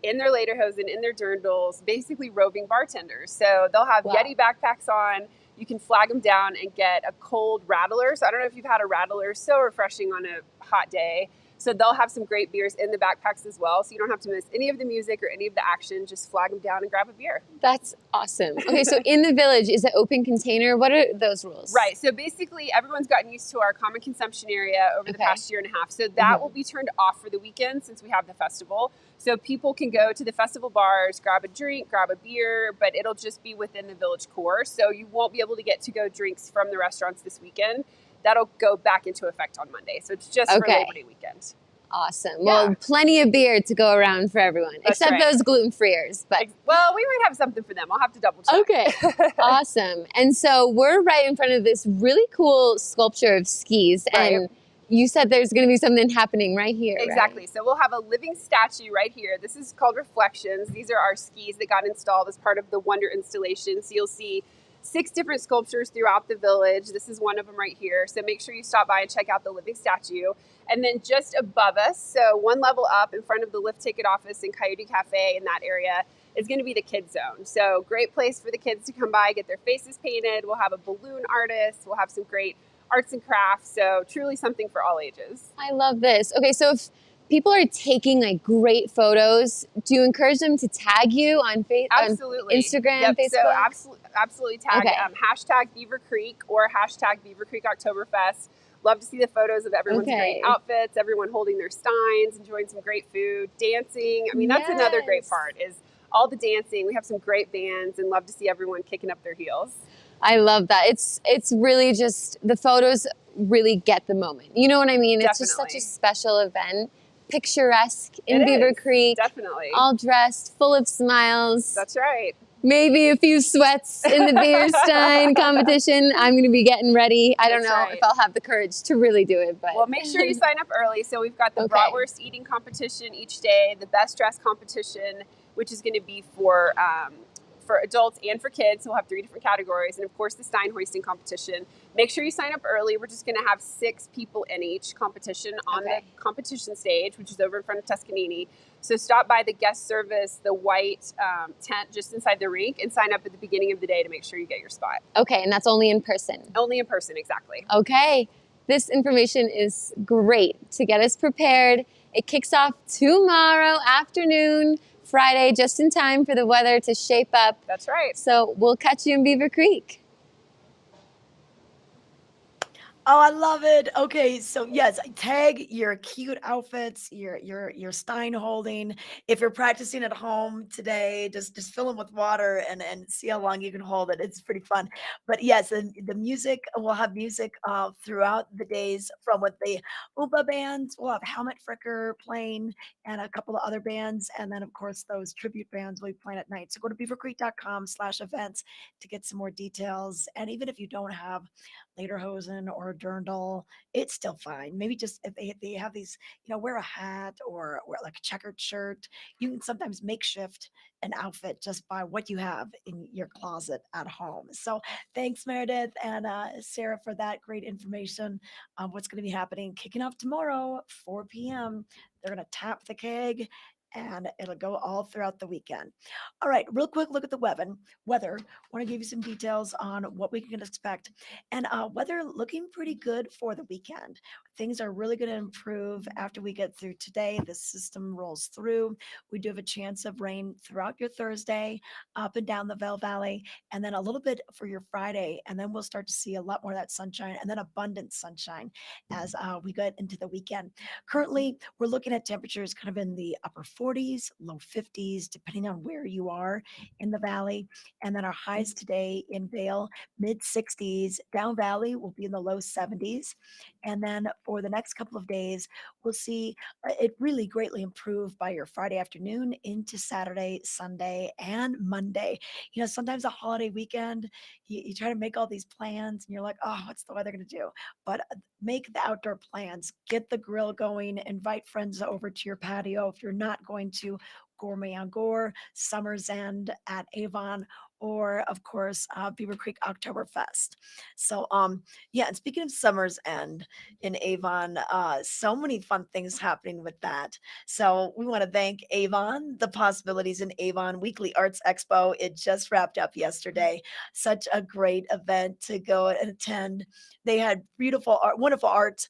in their lederhosen, in their dirndls, basically roving bartenders. So they'll have Yeti backpacks on. You can flag them down and get a cold rattler. So I don't know if you've had a rattler, so refreshing on a hot day. So they'll have some great beers in the backpacks as well. So you don't have to miss any of the music or any of the action. Just flag them down and grab a beer. That's awesome. Okay, so in the village, is it open container? What are those rules? Right. So basically, everyone's gotten used to our common consumption area over the past year and a half. So that will be turned off for the weekend since we have the festival. So people can go to the festival bars, grab a drink, grab a beer, but it'll just be within the village core. So you won't be able to get to-go drinks from the restaurants this weekend. That'll go back into effect on Monday. So it's just for Labor Day weekend. Awesome. Well, plenty of beer to go around for everyone, except those gluten-freers. But well, we might have something for them. I'll have to double check. Okay. Awesome. And so we're right in front of this really cool sculpture of skis. Right. And you said there's going to be something happening right here. Exactly. Right? So we'll have a living statue right here. This is called Reflections. These are our skis that got installed as part of the Wonder installation. So you'll see 6 different sculptures throughout the village. This is one of them right here. So make sure you stop by and check out the living statue. And then just above us, so one level up in front of the lift ticket office and Coyote Cafe in that area, is going to be the kids zone. So great place for the kids to come by, get their faces painted. We'll have a balloon artist. We'll have some great arts and crafts. So truly something for all ages. I love this. Okay, so if people are taking like great photos, do you encourage them to tag you on Absolutely. On Instagram, Yep. Facebook? So absolutely tag hashtag Beaver Creek or hashtag Beaver Creek Oktoberfest. Love to see the photos of everyone's great outfits, everyone holding their steins, enjoying some great food, dancing. I mean, that's another great part is all the dancing. We have some great bands and love to see everyone kicking up their heels. I love that. It's really just, the photos really get the moment. You know what I mean? It's just such a special event. Picturesque in Beaver Creek. Definitely. All dressed, full of smiles. That's right. Maybe a few sweats in the beer stein competition. I'm going to be getting ready. I don't know if I'll have the courage to really do it. But well, make sure you sign up early. So we've got the bratwurst eating competition each day, the best dress competition, which is going to be for adults and for kids. So we'll have 3 different categories. And of course, the stein hoisting competition. Make sure you sign up early. We're just going to have 6 people in each competition on the competition stage, which is over in front of Tuscanini. So stop by the guest service, the white tent just inside the rink, and sign up at the beginning of the day to make sure you get your spot. Okay, and that's only in person? Only in person, exactly. Okay. This information is great to get us prepared. It kicks off tomorrow afternoon, Friday, just in time for the weather to shape up. That's right. So we'll catch you in Beaver Creek. Oh, I love it. Okay, so yes, tag your cute outfits, your stein holding. If you're practicing at home today, just fill them with water and see how long you can hold it. It's pretty fun. But yes, the music, we'll have music throughout the days from with the Uba bands. We'll have Helmet Fricker playing and a couple of other bands. And then of course those tribute bands will be playing at night. So go to beavercreek.com/events to get some more details. And even if you don't have lederhosen or dirndl, it's still fine. Maybe just if they have these, wear a hat or wear like a checkered shirt. You can sometimes makeshift an outfit just by what you have in your closet at home. So thanks, Meredith and Sarah, for that great information on what's going to be happening. Kicking off tomorrow, 4 p.m. They're going to tap the keg and it'll go all throughout the weekend. All right, real quick look at the weather. Want to give you some details on what we can expect. And weather looking pretty good for the weekend. Things are really going to improve after we get through today. The system rolls through. We do have a chance of rain throughout your Thursday, up and down the Vail Valley, and then a little bit for your Friday. And then we'll start to see a lot more of that sunshine and then abundant sunshine as we get into the weekend. Currently, we're looking at temperatures kind of in the upper 40s, low 50s, depending on where you are in the valley. And then our highs today in Vail, mid 60s. Down Valley will be in the low 70s. And then for the next couple of days, we'll see it really greatly improve by your Friday afternoon into Saturday, Sunday, and Monday. Sometimes a holiday weekend, you try to make all these plans and you're like, oh, what's the weather going to do? But make the outdoor plans, get the grill going, invite friends over to your patio if you're not going to Gourmet on Gore, Summer's End at Avon, or of course Beaver Creek Oktoberfest. So yeah, and speaking of Summer's End in Avon, so many fun things happening with that. So we want to thank Avon, the Possibilities in Avon Weekly Arts Expo. It just wrapped up yesterday. Such a great event to go and attend. They had beautiful art, wonderful art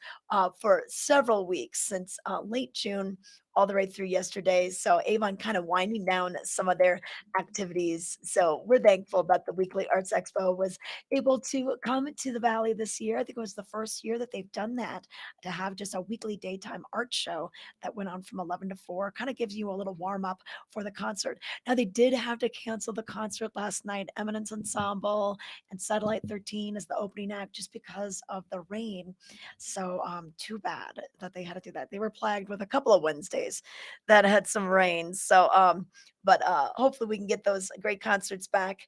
for several weeks since late June all the way through yesterday. So Avon kind of winding down some of their activities. So we're thankful that the Weekly Arts Expo was able to come to the Valley this year. I think it was the first year that they've done that, to have just a weekly daytime art show that went on from 11 to 4. Kind of gives you a little warm up for the concert. Now, they did have to cancel the concert last night. Eminence Ensemble and Satellite 13 as the opening act just because of the rain. So too bad that they had to do that. They were plagued with a couple of Wednesdays that had some rain. So but hopefully we can get those great concerts back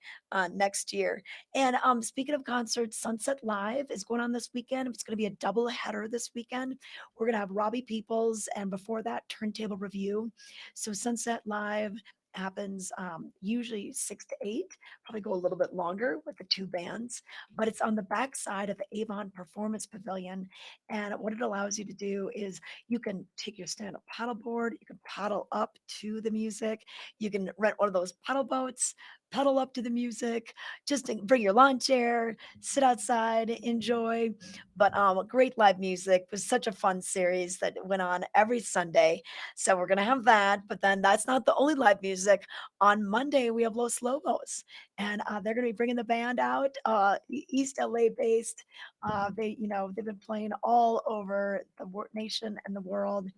next year. And speaking of concerts, Sunset Live is going on this weekend. It's going to be a double header this weekend. We're going to have Robbie Peoples, and before that, Turntable Review. So Sunset Live happens usually 6 to 8, probably go a little bit longer with the two bands, but it's on the back side of the Avon Performance Pavilion. And what it allows you to do is you can take your stand-up paddleboard, you can paddle up to the music, you can rent one of those paddle boats, pedal up to the music, just to bring your lawn chair, sit outside, enjoy. But great live music. It was such a fun series that went on every Sunday. So we're gonna have that. But then that's not the only live music. On Monday we have Los Lobos, and they're gonna be bringing the band out. East LA based. They've been playing all over the nation and the world.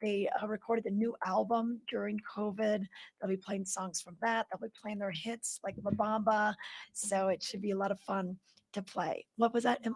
They recorded a new album during COVID. They'll be playing songs from that. They'll be playing their hits like La Bamba. So it should be a lot of fun to play. What was that?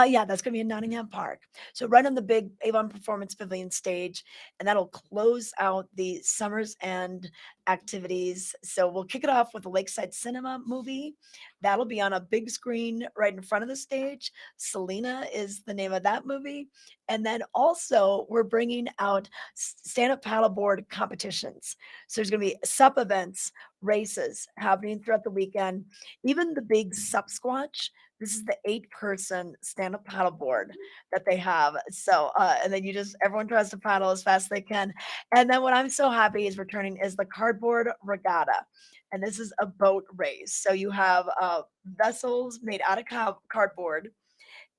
Yeah, that's gonna be in Nottingham Park. So right on the big Avon Performance Pavilion stage, and that'll close out the Summer's End activities. So we'll kick it off with the Lakeside Cinema movie. That'll be on a big screen right in front of the stage. Selena is the name of that movie. And then also we're bringing out stand-up paddleboard competitions. So there's gonna be sup events, races happening throughout the weekend. Even the big sup squatch. This is the 8-person stand-up paddleboard that they have. So, and then everyone tries to paddle as fast as they can. And then what I'm so happy is returning is the cardboard regatta. And this is a boat race. So you have vessels made out of cardboard,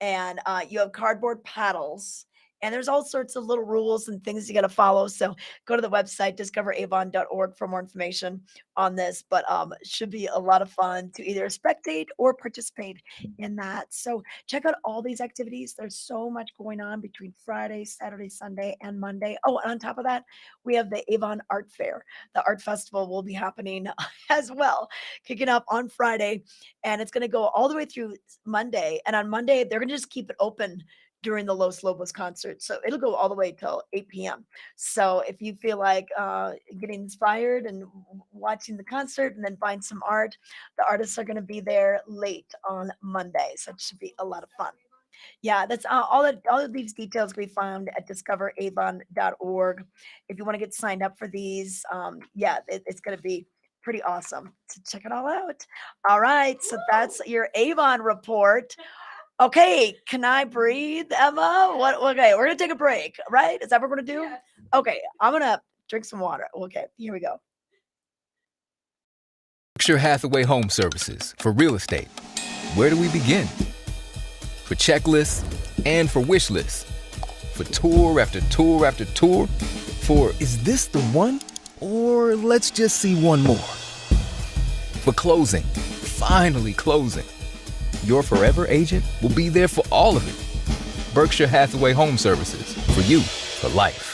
and you have cardboard paddles. And there's all sorts of little rules and things you got to follow. So go to the website, discoveravon.org, for more information on this. But it should be a lot of fun to either spectate or participate in that. So check out all these activities. There's so much going on between Friday, Saturday, Sunday, and Monday. Oh, and on top of that, we have the Avon Art Fair. The art festival will be happening as well, kicking off on Friday. And it's going to go all the way through Monday. And on Monday, they're going to just keep it open during the Los Lobos concert. So it'll go all the way till 8 p.m. So if you feel like getting inspired and watching the concert and then buying some art, the artists are going to be there late on Monday. So it should be a lot of fun. Yeah, that's all of these details we found at discoveravon.org. If you want to get signed up for these, it's going to be pretty awesome. So check it all out. All right, so that's your Avon report. Okay, can I breathe, Emma? What? Okay, we're gonna take a break, right? Is that what we're gonna do? Yes. Okay, I'm gonna drink some water. Okay, here we go. Berkshire Hathaway Home Services for real estate. Where do we begin? For checklists and for wish lists. For tour after tour after tour. For Is this the one? Or let's just see one more. For closing. Finally closing. Your forever agent will be there for all of it. Berkshire Hathaway Home Services. For you, for life.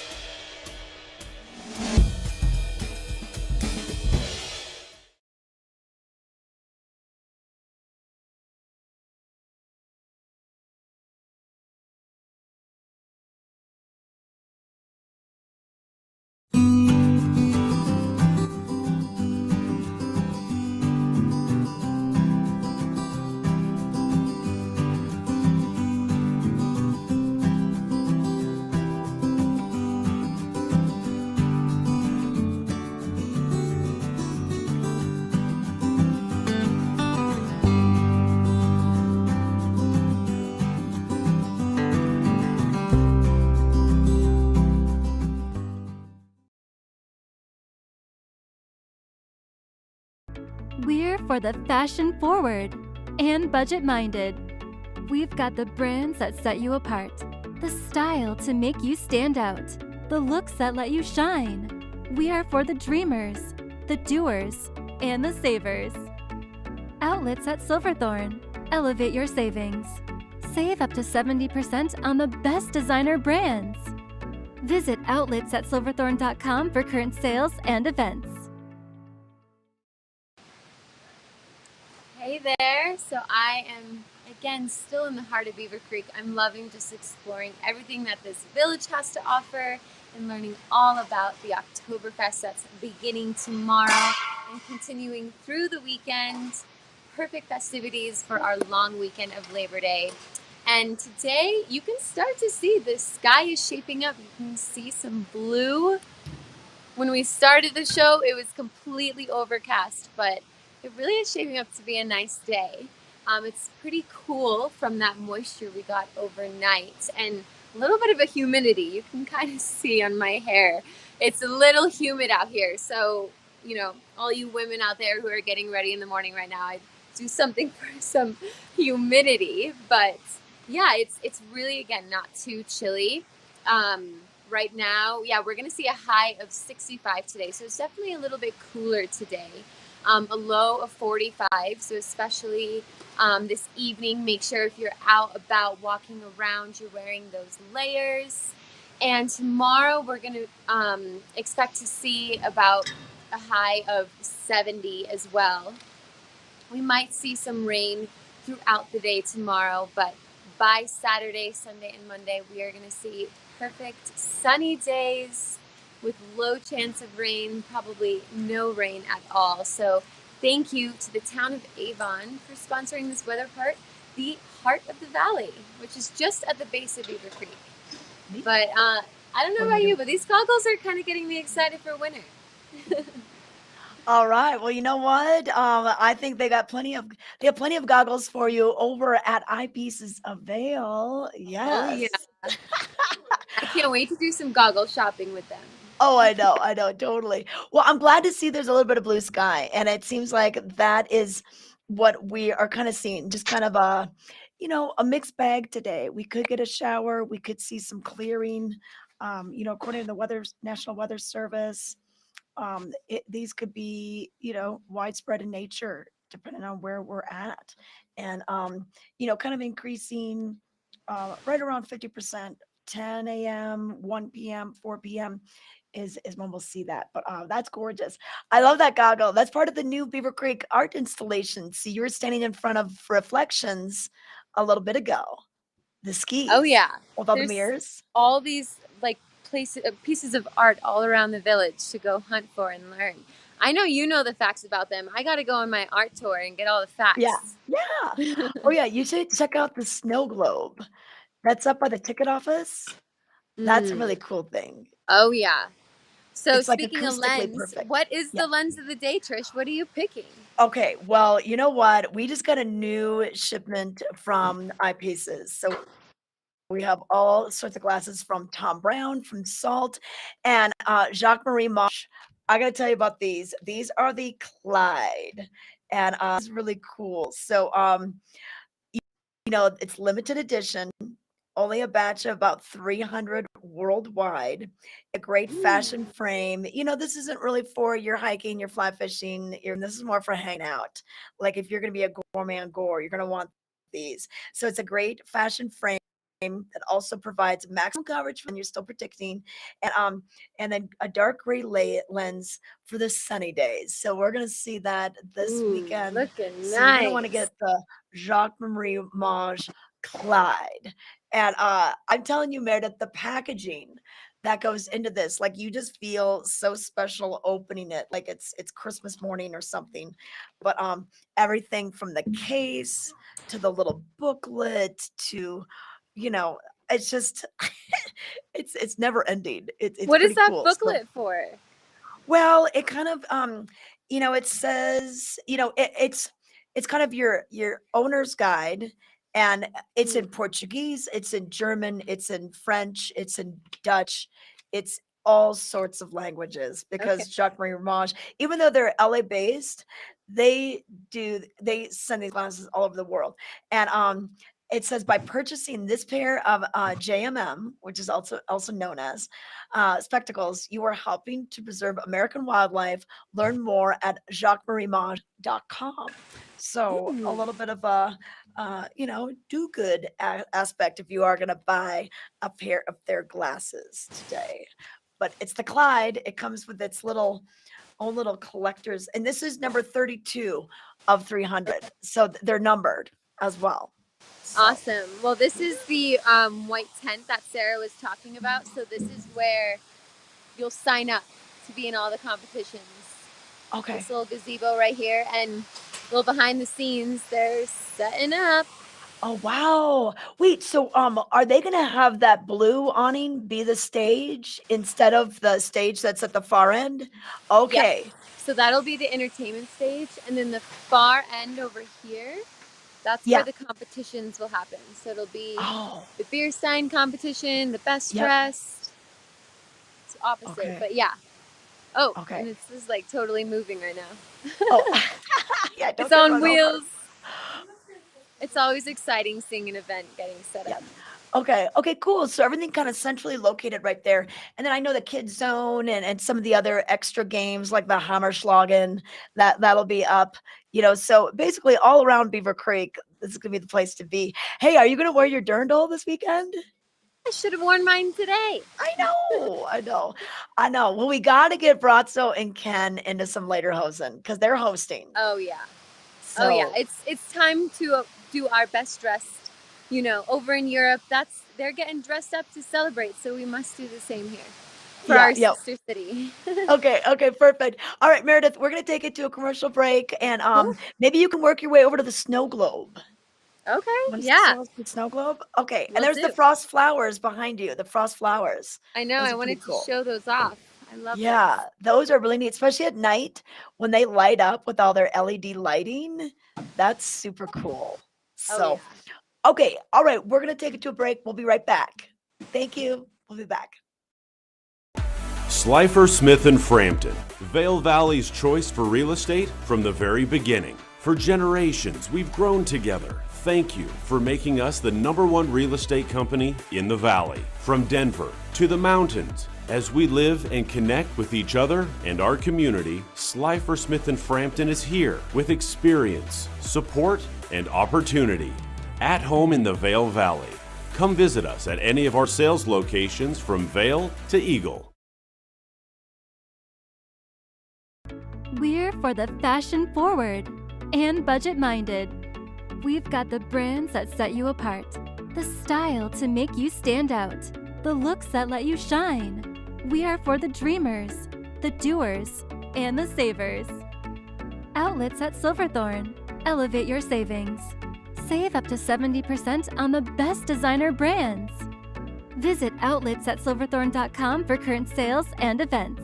We're for the fashion forward and budget minded. We've got the brands that set you apart, the style to make you stand out, the looks that let you shine. We are for the dreamers, the doers, and the savers. Outlets at Silverthorne. Elevate your savings. Save up to 70% on the best designer brands. Visit outlets@silverthorne.com for current sales and events. Hey there. So I am again still in the heart of Beaver Creek. I'm loving just exploring everything that this village has to offer and learning all about the Oktoberfest that's beginning tomorrow and continuing through the weekend. Perfect festivities for our long weekend of Labor Day. And today you can start to see the sky is shaping up. You can see some blue. When we started the show, it was completely overcast, but it really is shaping up to be a nice day. It's pretty cool from that moisture we got overnight and a little bit of a humidity. You can kind of see on my hair. It's a little humid out here. So, all you women out there who are getting ready in the morning right now, I do something for some humidity. But yeah, it's really, again, not too chilly. Right now, yeah, we're going to see a high of 65 today. So it's definitely a little bit cooler today. A low of 45. So especially this evening, make sure if you're out about walking around, you're wearing those layers. And tomorrow we're going to expect to see about a high of 70 as well. We might see some rain throughout the day tomorrow, but by Saturday, Sunday, and Monday, we are going to see perfect sunny days with low chance of rain, probably no rain at all. So thank you to the town of Avon for sponsoring this weather part, the Heart of the Valley, which is just at the base of Beaver Creek. But I don't know about you, but these goggles are kind of getting me excited for winter. All right. Well, you know what? I think they have plenty of goggles for you over at Eyepieces of Vail. Oh, Yes. yeah. I can't wait to do some goggle shopping with them. Oh, I know, totally. Well, I'm glad to see there's a little bit of blue sky, and it seems like that is what we are kind of seeing, just kind of a mixed bag today. We could get a shower, we could see some clearing, according to the National Weather Service. These could be, widespread in nature, depending on where we're at, and kind of increasing right around 50%. 10 a.m., 1 p.m., 4 p.m. is when we'll see that. But that's gorgeous. I love that goggle. That's part of the new Beaver Creek art installation. See, you were standing in front of reflections a little bit ago. The skis. Oh, yeah. With all the There's mirrors. all these pieces of art all around the village to go hunt for and learn. I know you know the facts about them. I got to go on my art tour and get all the facts. Yeah. Oh, yeah. You should check out the snow globe. That's up by the ticket office. That's a really cool thing. Oh, yeah. So It's like speaking of acoustically lens, perfect. what is Yeah. the lens of the day, Trish? What are you picking? Okay, well, you know what? We just got a new shipment from Eyepieces. So we have all sorts of glasses from Tom Brown, from Salt, and Jacques-Marie Mosh. I got to tell you about these. These are the Clyde, and this is really cool. So, it's limited edition, only a batch of about 300 worldwide. A great fashion frame. This isn't really for your hiking, your fly fishing. This is more for hanging out. Like if you're going to be a gourmand gore, you're going to want these. So it's a great fashion frame that also provides maximum coverage when you're still protecting, and then a dark gray lens for the sunny days. So we're gonna see that this weekend. Looking So you're gonna want to nice. get the Jacques-Marie Mage Clyde, and I'm telling you, Meredith, the packaging that goes into this, like you just feel so special opening it, like it's Christmas morning or something. But everything from the case to the little booklet to it's just it's never ending. It's What is pretty that cool. So, booklet for? well, it kind of it says, it's kind of your owner's guide, and it's in Portuguese, it's in German, it's in French, it's in Dutch, it's all sorts of languages Okay. because Jacques Marie Ramage, even though they're LA based, they they send these glasses all over the world. And it says by purchasing this pair of JMM, which is also known as spectacles, you are helping to preserve American wildlife. Learn more at jacquesmariemont.com. So a Ooh. little bit of a do good aspect if you are going to buy a pair of their glasses today. But it's the Clyde. It comes with its own little collectors, and this is number 32 of 300. So they're numbered as well. So Awesome. Well, this is the white tent that Sarah was talking about. So this is where you'll sign up to be in all the competitions. okay. This little gazebo right here, and a little behind the scenes, they're setting up. Oh wow. Wait, so are they gonna have that blue awning be the stage instead of the stage that's at the far end? Yep. Okay. So that'll be the entertainment stage, and then the far end over here, that's where Yeah. the competitions will happen. So it'll be Oh, the beer stein competition, the best yep. dressed. It's opposite, Okay. but yeah. Oh, Okay. and it's just like totally moving right now. Oh, yeah, It's don't get on run over. wheels. It's always exciting seeing an event getting set Yeah. up. Okay. Okay, cool. So everything kind of centrally located right there. And then I know the kids zone and some of the other extra games like the Hammerschlagen that'll be up. So basically all around Beaver Creek, this is gonna be the place to be. Hey, are you gonna wear your dirndl this weekend? I should have worn mine today. I know, I know, I know. Well, we gotta get Brazzo and Ken into some Lederhosen because they're hosting. Oh yeah. Oh yeah. So It's time to do our best dressed. Over in Europe, they're getting dressed up to celebrate, so we must do the same here for yeah, our yeah. sister city. Okay, okay, perfect. All right, Meredith, we're gonna take it to a commercial break, and Cool. maybe you can work your way over to the snow globe. Okay. Want to Yeah. show us the snow globe? Okay, and Will there's the do. frost flowers behind you. The frost flowers. I know. Those I are pretty wanted to cool. show those off. I love those. Yeah, those are really neat, especially at night when they light up with all their LED lighting. That's super cool. Oh yeah. So, okay, all right, we're gonna take it to a break. We'll be right back. Thank you. We'll be back. Slifer Smith and Frampton, Vail Valley's choice for real estate from the very beginning. For generations, we've grown together. Thank you for making us the #1 real estate company in the Valley. From Denver to the mountains, as we live and connect with each other and our community, Slifer Smith and Frampton is here with experience, support, and opportunity. At home in the Vail Valley. Come visit us at any of our sales locations from Vail to Eagle. We're for the fashion forward and budget minded. We've got the brands that set you apart, the style to make you stand out, the looks that let you shine. We are for the dreamers, the doers, and the savers. Outlets at Silverthorne. Elevate your savings. Save up to 70% on the best designer brands. Visit outlets@silverthorne.com for current sales and events.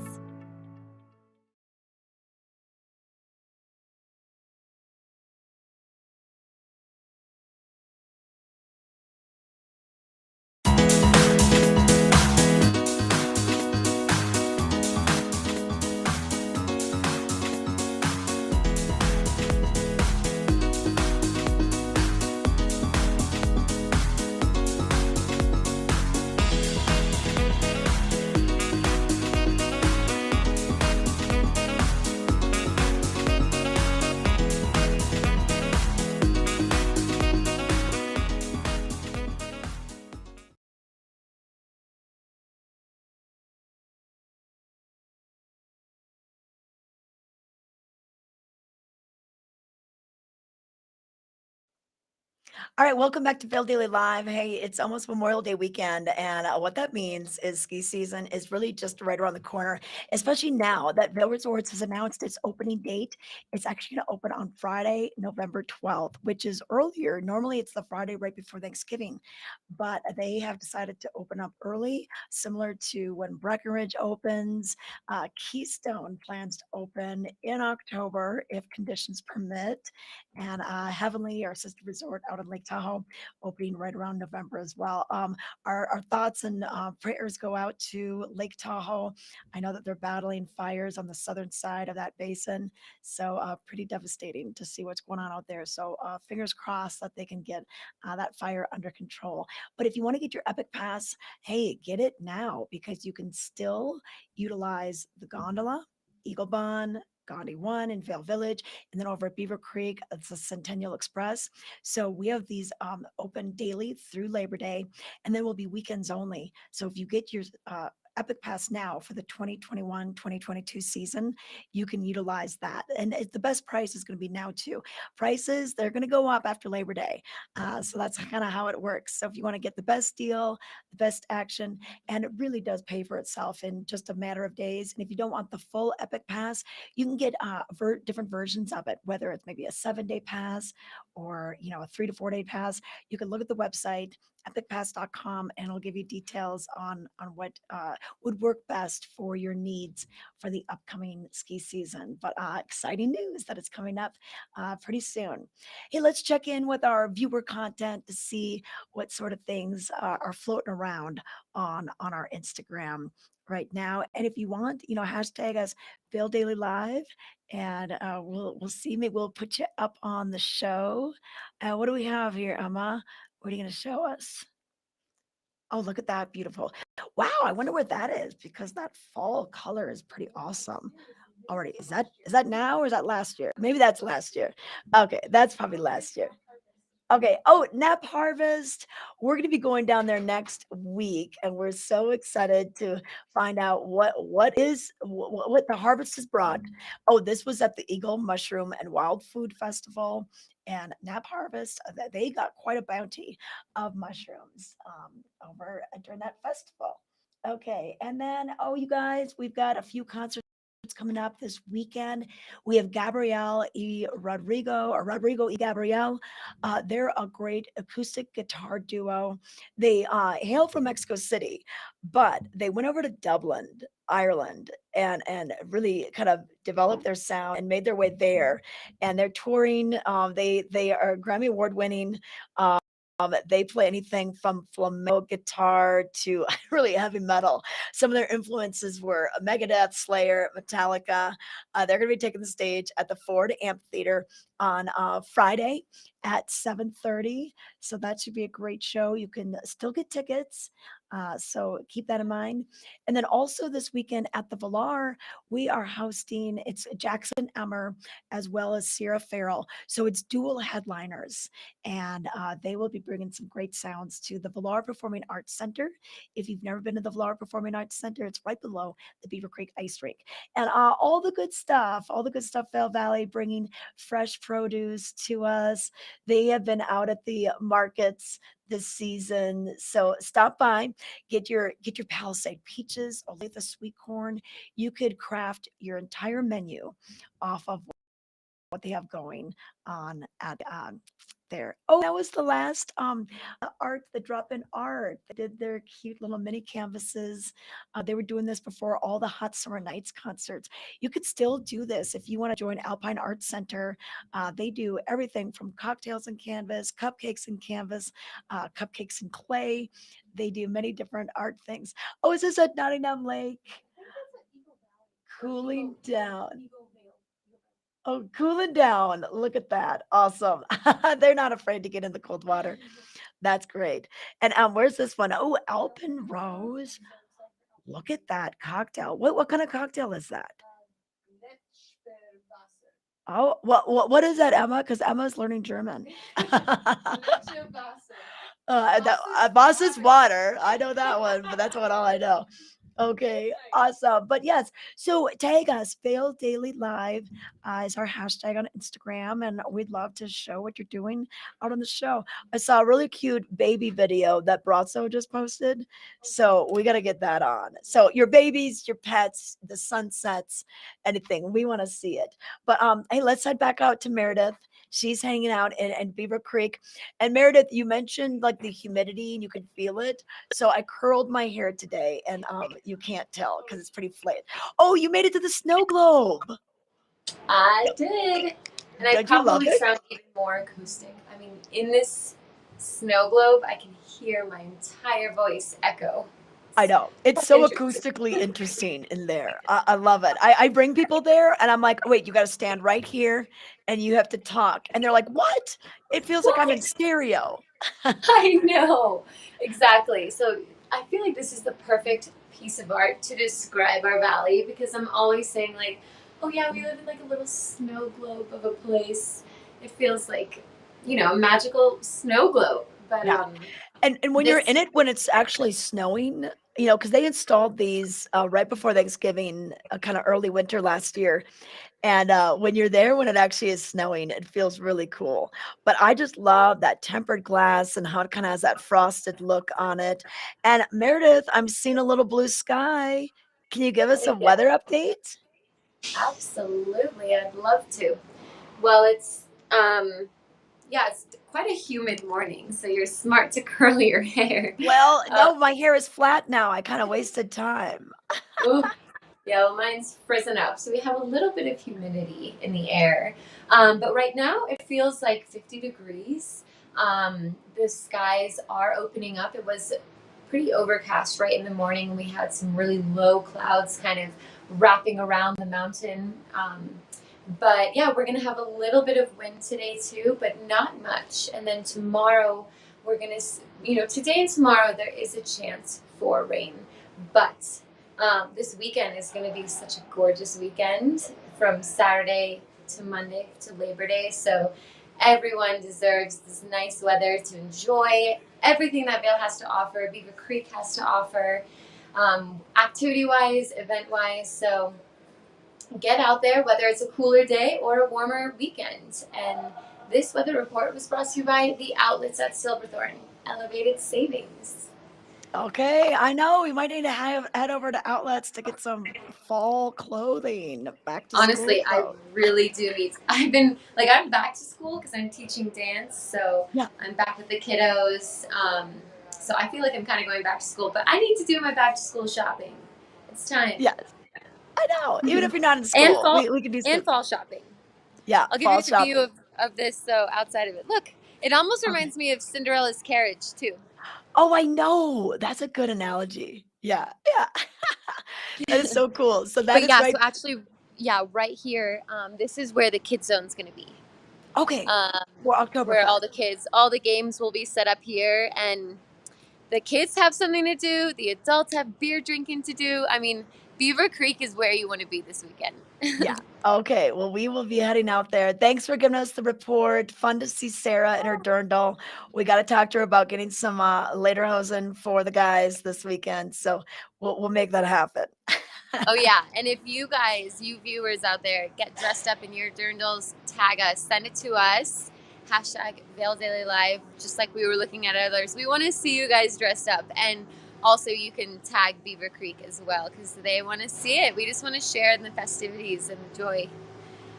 All right, welcome back to Vail Daily Live. Hey, it's almost Memorial Day weekend, and what that means is ski season is really just right around the corner, especially now that Vail Resorts has announced its opening date. It's actually going to open on Friday, November 12th, which is earlier. Normally, it's the Friday right before Thanksgiving, but they have decided to open up early, similar to when Breckenridge opens. Keystone plans to open in October if conditions permit, and Heavenly, our sister resort out in Lake Lake Tahoe, opening right around November as well. Our thoughts and prayers go out to Lake Tahoe. I know that they're battling fires on the southern side of that basin, so pretty devastating to see what's going on out there. So fingers crossed that they can get that fire under control. But if you want to get your Epic Pass, hey, get it now because you can still utilize the gondola, Eagle Bond, Gandhi One in Vail Village, and then over at Beaver Creek, it's a Centennial Express. So we have these open daily through Labor Day, and then will be weekends only. So if you get your Epic Pass now for the 2021-2022 season, you can utilize that. And the best price is going to be now too. Prices, they're going to go up after Labor Day. So that's kind of how it works. So if you want to get the best deal, the best action, and it really does pay for itself in just a matter of days. And if you don't want the full Epic Pass, you can get different versions of it, whether it's maybe a 7-day pass or, a 3 to 4 day pass. You can look at the website, epicpass.com, and it'll give you details on what would work best for your needs for the upcoming ski season. But exciting news that it's coming up pretty soon. Hey, let's check in with our viewer content to see what sort of things are floating around on our Instagram right now. And if you want, hashtag us Vail Daily Live, and we'll see. Maybe we'll put you up on the show. What do we have here, Emma? What are you going to show us? Oh, look at that. Beautiful. Wow. I wonder what that is because that fall color is pretty awesome already. Is that now or is that last year? Maybe that's last year. Okay. That's probably last year. Okay. Oh, Nap Harvest. We're going to be going down there next week, and we're so excited to find out what the harvest has brought. Oh, this was at the Eagle Mushroom and Wild Food Festival, and Nap Harvest. They got quite a bounty of mushrooms over during that festival. Okay, and then you guys, we've got a few concerts coming up this weekend. We have Gabrielle E. Rodrigo E. Gabrielle. They're a great acoustic guitar duo. They hail from Mexico City, but they went over to Dublin, Ireland, and really kind of developed their sound and made their way there. And they're touring. They are Grammy Award winning. They play anything from flamenco guitar to really heavy metal. Some of their influences were Megadeth, Slayer, Metallica. They're going to be taking the stage at the Ford Amphitheater on Friday at 7:30. So that should be a great show. You can still get tickets. So keep that in mind. And then also this weekend at the Valar, we are hosting, it's Jackson Emmer as well as Sierra Farrell. So it's dual headliners, and they will be bringing some great sounds to the Valar Performing Arts Center. If you've never been to the Valar Performing Arts Center, it's right below the Beaver Creek Ice Rink. And all the good stuff, Vail Valley bringing fresh produce to us. They have been out at the markets this season. So stop by, get your Palisade peaches, Olathe sweet corn. You could craft your entire menu off of what they have going on at there. Oh, that was the last art, the drop-in art. They did their cute little mini canvases. They were doing this before all the Hot Summer Nights concerts. You could still do this if you want to join Alpine Arts Center. They do everything from cocktails and canvas, cupcakes and canvas, cupcakes and clay. They do many different art things. Oh, is this at Nottingham Lake? Cooling down. Oh, cooling down. Look at that. Awesome. They're not afraid to get in the cold water. That's great. And where's this one? Oh, Alpen Rose. Look at that cocktail. What kind of cocktail is that? Oh, what is that, Emma? Because Emma's learning German. Voss is water. I know that one, but that's all I know. Okay, awesome. But yes, so tag us, Vail Daily Live is our hashtag on Instagram, and we'd love to show what you're doing out on the show. I saw a really cute baby video that Brazzo just posted, so we got to get that on. So your babies, your pets, the sunsets, anything, we want to see it. But hey, let's head back out to Meredith. She's hanging out in Beaver Creek. And Meredith, you mentioned like the humidity and you can feel it. So I curled my hair today, and you can't tell because it's pretty flat. Oh, you made it to the snow globe. I did. And I Don't you love probably it? sound even more acoustic. I mean, in this snow globe, I can hear my entire voice echo. I know. It's Quite so interesting. acoustically interesting in there. I love it. I bring people there and I'm like, wait, you got to stand right here and you have to talk. And they're like, what? It feels like I'm in Right. stereo. I know. Exactly. So I feel like this is the perfect piece of art to describe our valley because I'm always saying like, oh yeah, we live in like a little snow globe of a place. It feels like, a magical snow globe. But Yeah. And when you're in this it, when it's actually snowing, because they installed these right before Thanksgiving, kind of early winter last year. And when you're there, when it actually is snowing, it feels really cool. But I just love that tempered glass and how it kind of has that frosted look on it. And Meredith, I'm seeing a little blue sky. Can you give us a yeah, weather update? absolutely, I'd love to. Well, it's quite a humid morning, so you're smart to curl your hair. Well, Uh, no, my hair is flat now. I kind of wasted time. ooh, yeah, well, mine's frozen up, so we have a little bit of humidity in the air. But right now, it feels like 50 degrees. The skies are opening up. It was pretty overcast right in the morning. We had some really low clouds kind of wrapping around the mountain. But yeah, we're gonna have a little bit of wind today too, but not much. And then tomorrow, today and tomorrow there is a chance for rain, but this weekend is going to be such a gorgeous weekend from Saturday to Monday to Labor Day. So everyone deserves this nice weather to enjoy everything that Vail has to offer, Beaver Creek has to offer, activity wise, event wise. So get out there, whether it's a cooler day or a warmer weekend. And this weather report was brought to you by the outlets at Silverthorne. Elevated savings. Okay, I know we might need to head over to outlets to get some fall clothing, back to school Honestly, I clothes. really do need. I'm back to school because I'm teaching dance, so Yeah. I'm back with the kiddos. So I feel like I'm kind of going back to school, but I need to do my back to school shopping. It's time. Yes, I know. Even if you're not in and school, fall we can do and some. fall shopping. Yeah, I'll give you fall a view shopping. of this. So outside of it, look, it almost Okay. reminds me of Cinderella's carriage too. Oh, I know. That's a good analogy. Yeah, yeah. That is so cool. So that But is yeah, so right. actually, yeah, right here, this is where the kid zone's going to be. Okay, Um, for where Oktoberfest. all the games will be set up here, and the kids have something to do. The adults have beer drinking to do. I mean, Beaver Creek is where you want to be this Yeah. weekend. Okay. Well, we will be heading out there. Thanks for giving us the report. Fun to see Sarah and her dirndl. We got to talk to her about getting some lederhosen for the guys this weekend. So we'll make that happen. Oh yeah, and if you viewers out there, get dressed up in your dirndls, tag us, send it to us. Hashtag Vail Daily Live, just like we were looking at others. We want to see you guys dressed up, and also you can tag Beaver Creek as well because they want to see it. We just want to share in the festivities and the joy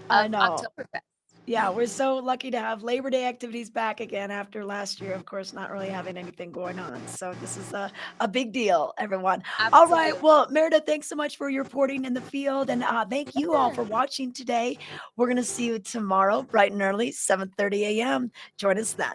I of know. Oktoberfest. Yeah, we're so lucky to have Labor Day activities back again after last year, of course, not really having anything going on. So this is a big deal, everyone. All right. Absolutely. Well, Meredith, thanks so much for your reporting in the field. And thank you all Yeah. for watching today. We're going to see you tomorrow, bright and early, 7:30 a.m. Join us then.